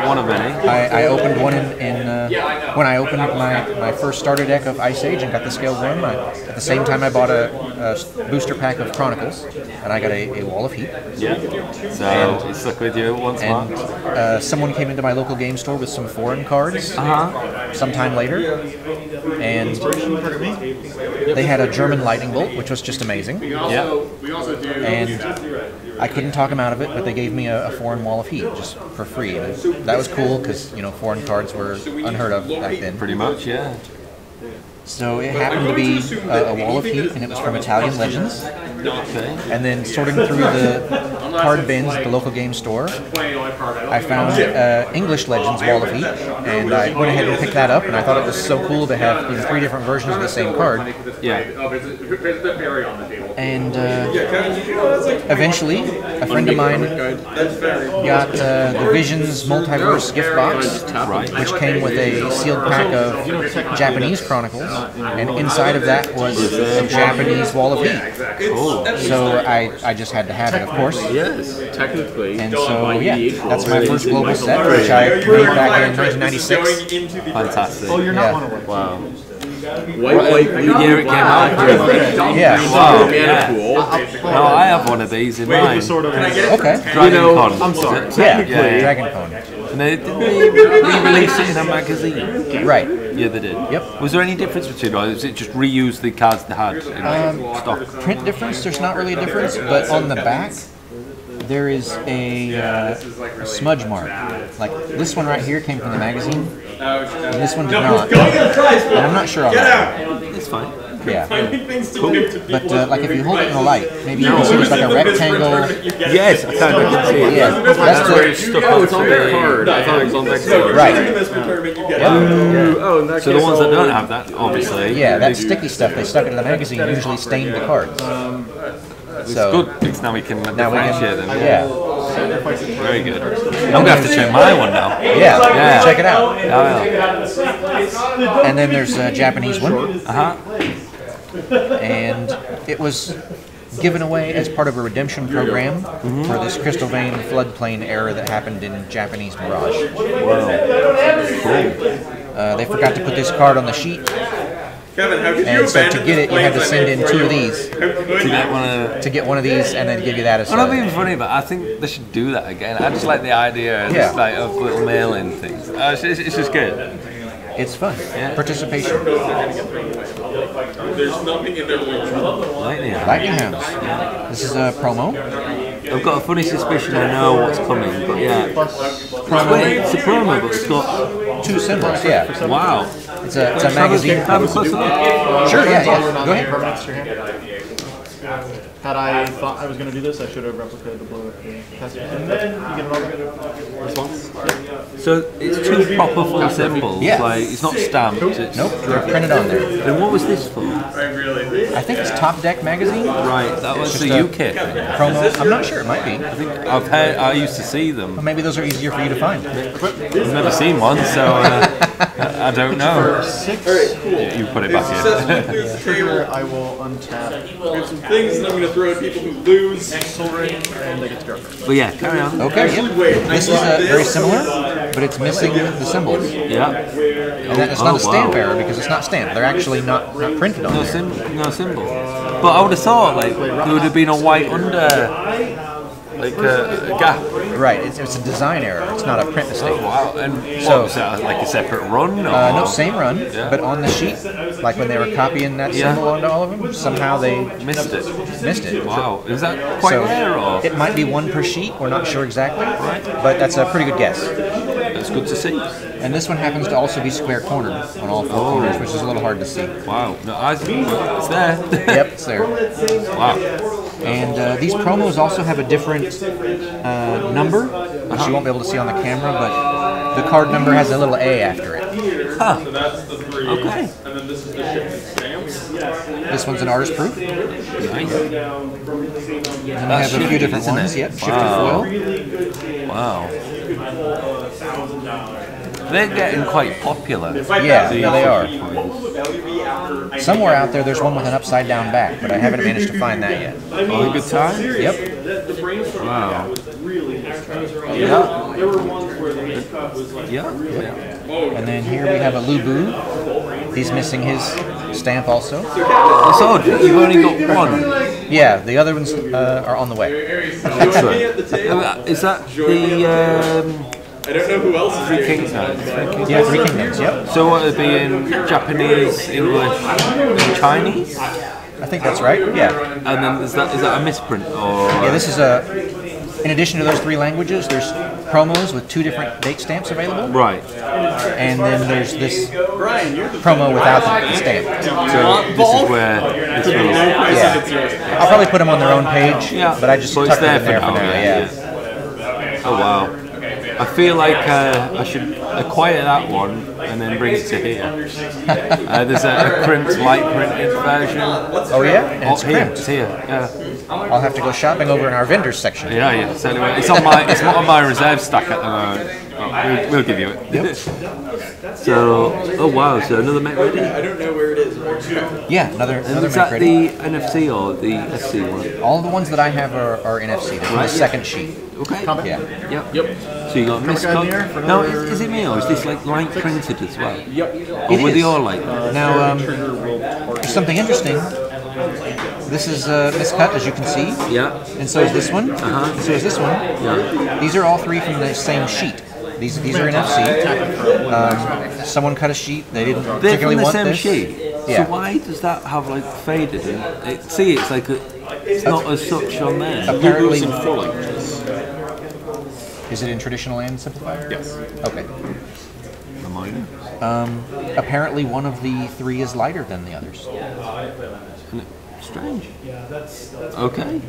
One of many. I opened one when I opened my first starter deck of Ice Age and got the scaled one. At the same time, I bought a booster pack of Chronicles, and I got a Wall of Heat. Yeah. So it stuck with you once more. And someone came into my local game store with some foreign cards sometime later, and they had a German lightning bolt, which was just amazing. Yeah. And I couldn't talk them out of it, but they gave me a foreign Wall of Heat just for free. And that was cool because foreign cards were unheard of back then. Pretty much, yeah. So it happened to be a Wall of Heat, and it was from Italian Legends. Okay. And then sorting through the card bins at the local game store, I found English Legends Wall of Heat, and I went ahead and picked that up, and I thought it was so cool to have 3 different versions of the same card. Yeah. And eventually, a friend of mine got the Visions Multiverse gift box, which came with a sealed pack of Japanese Chronicles, and inside of that was a Japanese Wall of Heat. Cool. So I just had to have it, of course. Yes, technically. And so, yeah, that's my first global set, which I made back in 1996. Fantastic. Oh, you're not one of them. Wow. White, The year it came out. Yeah. Wow. Yeah. No, I have one of these in mine. Okay. Dragon Con. I'm sorry. Yeah, Dragon Con. And didn't they re-release it in a magazine? Right. Yeah, they did. Yep. Was there any difference between it, or is it just reuse the cards they had in stock? Print difference, there's not really a difference, but on the back, there is a smudge mark. Like this one right here came from the magazine, and this one did not. And I'm not sure on that one. It's fine. Yeah. Cool. But like if you hold it in the light, maybe you can see there's like a rectangle. Yes, I kind of can see it. Yeah, that's the. Oh, it's on their card. I thought it was on their card. Right. Oh, in that So the ones that don't have that, obviously. Yeah, that sticky stuff they stuck into the magazine usually stained the cards. It's So good because now we can differentiate them. yeah. Very good. I'm going to have to check my one now. Yeah, check it out. Yeah. And then there's a Japanese one, Uh-huh. and it was given away as part of a redemption program for this Crystal Vein floodplain error that happened in Japanese Mirage. Wow. They forgot to put this card on the sheet, Kevin, how could you and so to get it, you had to send in 2 of these To get one of to get one of these, and then give you that as Well, that'd be well. funny, but I think they should do that again. I just like the idea Yeah. of little mailing things. It's just good. It's fun. Participation. There's nothing in there. Lightning Hounds. This is a promo. I've got a funny suspicion I know what's coming, but yeah. Wait, it's a promo, but it's got 2 symbols. Yeah. wow. It's a magazine. Have a closer look. Sure. Yeah. Go ahead. Had I thought I was going to do this, I should have replicated the blow at the test. And then you get another response. So it's 2 proper full symbols. Yeah. Like it's not stamped. It's, Nope, they're printed on there. Then what was this for? I think it's Top Deck magazine. Right, that was Just the a UK thing. Promo. I'm not sure. It might be. I think I used to see them. Well, maybe those are easier for you to find. I've never seen one, so I don't know. You put it back Trigger, I will untap. We have some things that I'm going to throw at people who lose. Soul Ring, and they get to go. But yeah, carry on. Okay. Yep. This is very similar, but it's missing the symbols. Yeah. And it's not a stamp error because it's not stamped. They're actually not printed on No there. symbol. But I would have thought like there would have been a white under, like a gap. Right. It's a design error. It's not a print mistake. Wow. And So- what was that, like a separate run? Or? No, same run, Yeah. but on the sheet, like when they were copying that symbol onto all of them, somehow they Missed it. missed it. Wow. Is that quite So rare or? it might be 1 per sheet. We're not sure exactly, but that's a pretty good guess. It's good to see. And this one happens to also be square cornered on all 4 corners, which is a little hard to see. Wow. No, it's there. Yep, it's there. Wow. And these promos also have a different number, which you won't be able to see on the camera, but the card number has a little A after it. Huh. So that's the 3. Okay. And then this is the shipment stamps. This one's an artist proof. Nice. And we have a few different ones. Yep, shifted foil. Wow. They're getting quite popular. Yeah, These they are. coins. Somewhere out there, there's one with an upside down back, but I haven't managed to find that yet. Oh, good time? Yep. The brainstorming Wow. was really Yeah. There were ones where the miscut was like Yeah. And then here we have a Lubu. He's missing his stamp also. It's odd. You've only got one. Yeah, the other ones are on the way. Excellent. Is that the I don't know who else is Three here. Kings now? Yeah, Three Kingdoms, yep. So what would be in Japanese, English, and Chinese? I think that's right, yeah. And then is that a misprint or? Yeah, this is in addition to those 3 languages, there's promos with 2 different date stamps available. Right. And then there's this promo without the stamp. So this is where this will. Yeah. I'll probably put them on their own page, Yeah. but I just But tucked it's it in there for now, yeah. Oh wow. I feel like I should acquire that one and then bring it to here. There's a crimped, light printed version. Oh yeah? And it's here. crimped. It's here. Yeah. I'll have to go shopping over in our vendors section. Yeah, yeah. So anyway, it's on my reserve stack at the moment. Oh, we'll give you it. So, oh wow, so another Met ready? I don't know where it is. Yeah, another Is Mac that ready. the NFC or the SC one? All the ones that I have are NFC. They're from the second sheet. Okay. Yeah. Yep. So you got miscut. Now, is it me or is this like light printed as well? Yep. Or were they all like that? Now, there's something interesting. This is miscut, as you can see. Yeah. And so is this one. And so is this one. Yeah. These are all 3 from the same sheet. These are NFC. Someone cut a sheet. They didn't They're from particularly the want same this. sheet. Yeah. So why does that have like faded? See, it's like it's not as such on there. Apparently, in full length. is it in traditional and simplified? Yes. Okay. The minor. Apparently, one of the 3 is lighter than the others. Strange. Okay.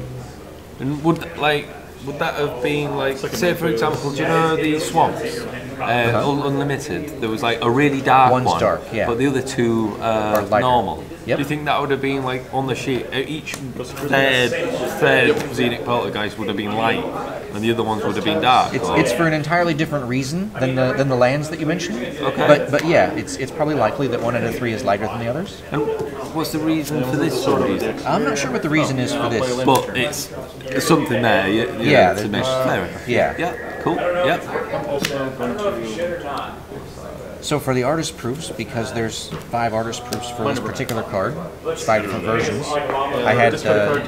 And would that have been like, say for example, do you know the swamps? Unlimited. There was like a really dark One's one, dark, yeah. but the other 2 are lighter. normal. Yep. Do you think that would have been like on the sheet? Each third Xenic poltergeist would have been light, and the other ones would have been dark. It's for an entirely different reason than the lands that you mentioned. Okay. But yeah, it's probably likely that 1 out of 3 is lighter than the others. And what's the reason for this sort of reason? I'm not sure what the reason is for this. But it's something there. Yeah, to mention. Fair enough. Yeah. Yeah. Cool. Yeah. So for the artist proofs, because there's 5 artist proofs for this particular card, 5 different versions, I had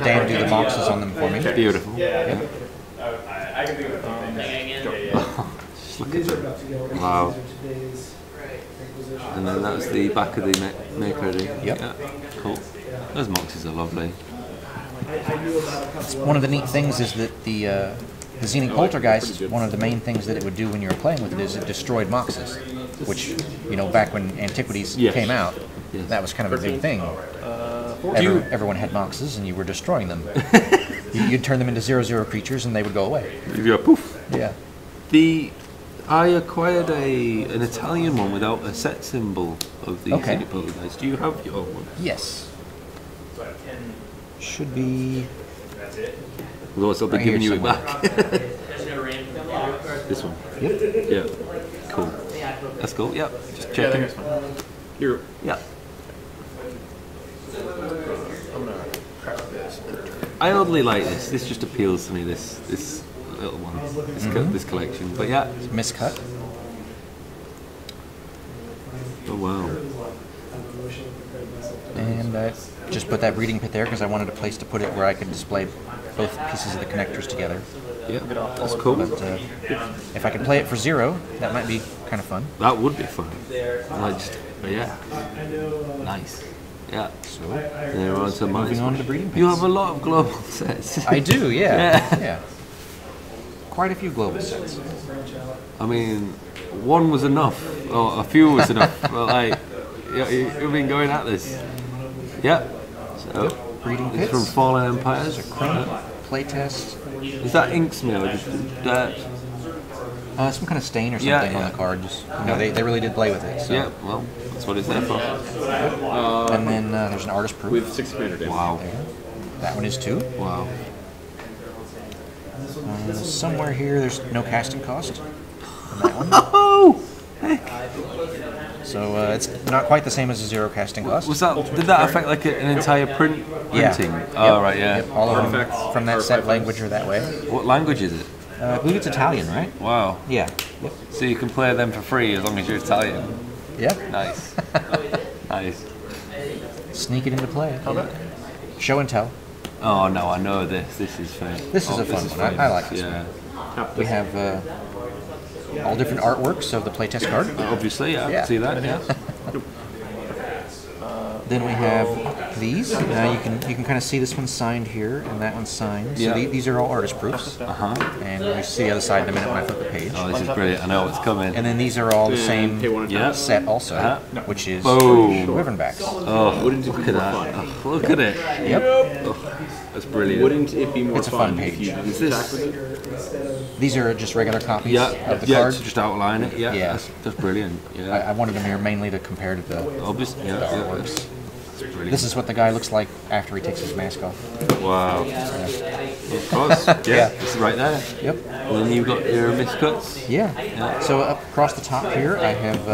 Dan do the boxes on them for me. Beautiful. Yeah. Just look at them. Wow. And then that's the back of the make ready. Yep. Yeah. Cool. Those boxes are lovely. One of the neat things is that the Xenic Poltergeist, one of the main things that it would do when you were playing with it is it destroyed Moxes, which, back when Antiquities came out, that was kind of a big thing. Everyone had Moxes and you were destroying them. You'd turn them into 0/0 creatures and they would go away. Give you a poof. Yeah. I acquired an Italian one without a set symbol of the Xenic Poltergeist. Do you have your one? Yes. Should be... Otherwise I'll be Right giving here you it back. This one. Yep. Yeah. Cool. That's cool. Yeah. Just checking. Here. Yeah. I oddly like this. This just appeals to me. This little one. This collection. But yeah. Miscut. Oh wow. And I just put that breeding pit there because I wanted a place to put it where I could display both pieces of the connectors together. Yeah, that's cool. But if I could play it for 0, that might be kind of fun. That would be fun. Yeah. Nice. Yeah. So, There are some moving on to the breeding pits. You have a lot of global sets. I do, yeah. Yeah. Quite a few global sets. I mean, one was enough, or a few was enough. But you've been going at this. Yeah. So, Breeding it's pits. from Fallen Empires. Playtest. Is that inksmeal or just dirt? Some kind of stain or something on the card. Just they really did play with it. So. Yeah, well, that's what it's there for. And then there's an artist proof. With 6 commander damage. Wow. That one is too. Wow. Somewhere here, there's no casting cost on that one. Oh! So it's not quite the same as a zero casting glass. Was that? Did that affect like an entire printing? Yeah. Oh right, yeah. Yep, all of them from that set language are that way. What language is it? I believe it's Italian, right? Wow. Yeah. Yep. So you can play them for free as long as you're Italian. Yeah. Nice. Nice. Sneak it into play. Show and tell. Oh no, I know this. This is fun. This is a fun one. I like this one. We have all different artworks of the playtest card. Obviously, yeah, I can see that. Yeah. Then we have these. Now you can kind of see this one's signed here and that one's signed. So these are all artist proofs. And you see the other side in a minute when I flip the page. Oh, this is brilliant. I know what's coming. And then these are all the same set also, which is Wyvernbacks. Oh, look at that. Oh, look at it. Yep. Oh, that's brilliant. Wouldn't it be more It's a fun if page. you didn't interact with it? These are just regular copies of the card. To just outline it. Yeah, Yeah. That's brilliant. Yeah. I wanted them here mainly to compare to the Obviously, the artworks. That's brilliant. This is what the guy looks like after he takes his mask off. Wow. Of course. Yeah. It's right there. Yep. And then you've got your miscuts. Yeah. So up across the top here, I have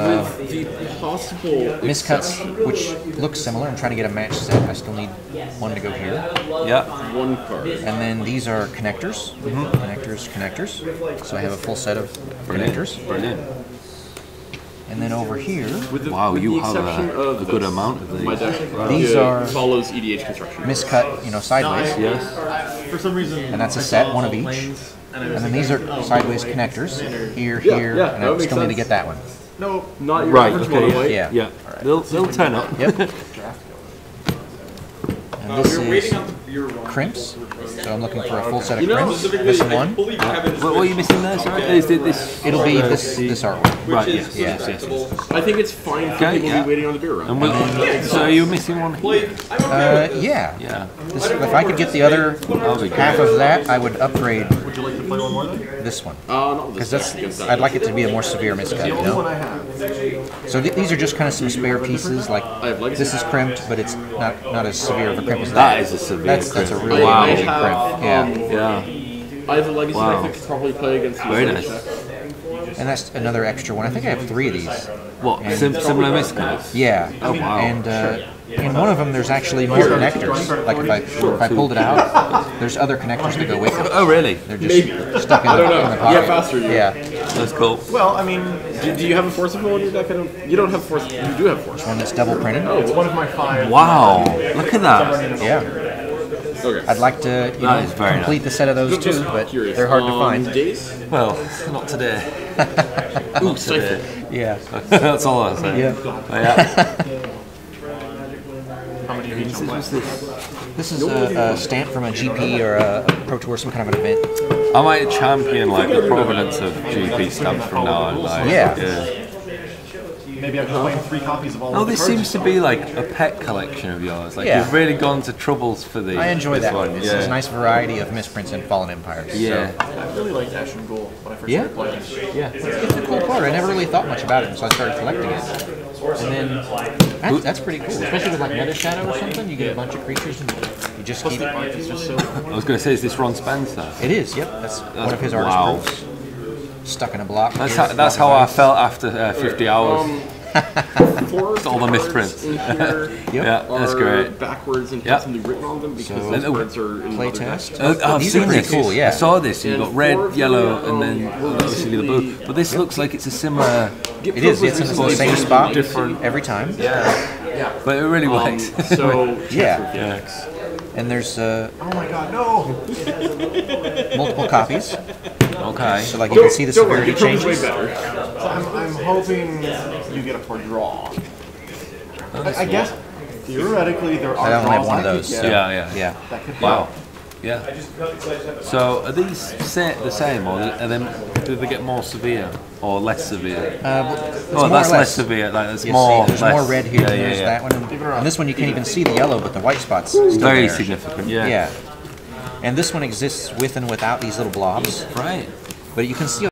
The possible miscuts, which look similar. I'm trying to get a match set. I still need one to go here. Yeah. one card. And then these are connectors. Connectors. So I have a full set of connectors. Brilliant. And then over here, Wow, with you the have exception of a good this, amount of my these. deck These are follows EDH construction. miscut, sideways. Yes. For some reason. And that's a set, one of each. And then these are sideways connectors. Here, here, yeah, and that I makes still need to sense. get that one. No, not your Right. average Okay. mono-white. Yeah. Yeah. They'll turn up. Yep. And this is crimps. So I'm looking for a full set of crimps. This one. What are you missing there? Sorry. Is this? It'll be this artwork. Right. Yes. Yeah. Yes. I think it's fine for Okay, people to be waiting on the beer run. And so you're missing one here. Yeah. Yeah. If I could get the other half of that, I would upgrade Would you like to play one more then? this one. Not Because this against that. I'd like it to be a more severe miscut, The you only one know? I have. So these are just kind of some spare pieces. Like have legacy. this is crimped, but it's not as severe of a crimp as That that. is a severe That's a crimp. really Wow. big have, crimp. Yeah. Yeah. I have a legacy Wow. that I could probably play against you. Very nice. And that's another extra one. I think I have 3 of these. What? Similar miscuts? Yeah. Oh, wow. And in one of them, there's actually more connectors. Like if I pulled it out, there's other connectors that go with it. Oh, really? They're just stuck in the pocket. Yeah, faster. Yeah. That's cool. Well, I mean, Do you have a forcible in your deck? You don't have force. You do have force. One that's double printed. it's one of my 5. Wow. Look at that. Yeah. Okay. I'd like to That is very complete the set of those too, but Curious. they're hard to find. Days? Well, not today. Not today. Yeah. That's all I say. Yeah. How many of each? This is a stamp from a GP or a Pro Tour, some kind of an event. I might champion like the provenance of GP stamps from now on. Like, Yeah. Maybe I'm just playing 3 copies of all Oh, of the this cards. seems to be like a pet collection of yours. Like Yeah. you've really gone to troubles for these. I enjoy this that one. It's Yeah. a nice variety of misprints and fallen empires. Yeah. I really liked Ash and Ghoul when I first Yeah. started playing. Yeah. It's a cool card. I never really thought much about it until I started collecting it. And then that's pretty cool. Especially with like Nether Shadow or something, you get a bunch of creatures and you just keep it. It's just so. I was going to say, is this Ron Spencer? It is, yep. That's one of his artist wow. proofs. Stuck in a block. That's how I felt after 50 hours. All the misprints. Yeah, that's great. Backwards and Yeah. something written on them because So- those words are in another Playtest. deck. I've These seen are pretty this. cool, yeah. I saw this. You've got And red, 4 of yellow, them, and then obviously the blue. But this looks like it's a similar. It is. It's in the same spot every time. But it really works. So Yeah. Yeah. And there's Oh my god, no! multiple copies. Okay. So like you can see the don't worry, severity your proof's way changes. better. So I'm hoping you get a poor draw. I guess theoretically there are I don't have draws one of I could those. get. So, Yeah. yeah. That could Wow. Yeah. So are these the same, or are them, do they get more severe or less severe? It's Oh, more that's or less less severe. Like there's You more. see, there's less. more red here Yeah, than yeah, there's yeah. that one. And this one you can't even see the yellow, but the white spot's still Very there. significant. Yeah. Yeah. And this one exists with and without these little blobs, Right. but you can see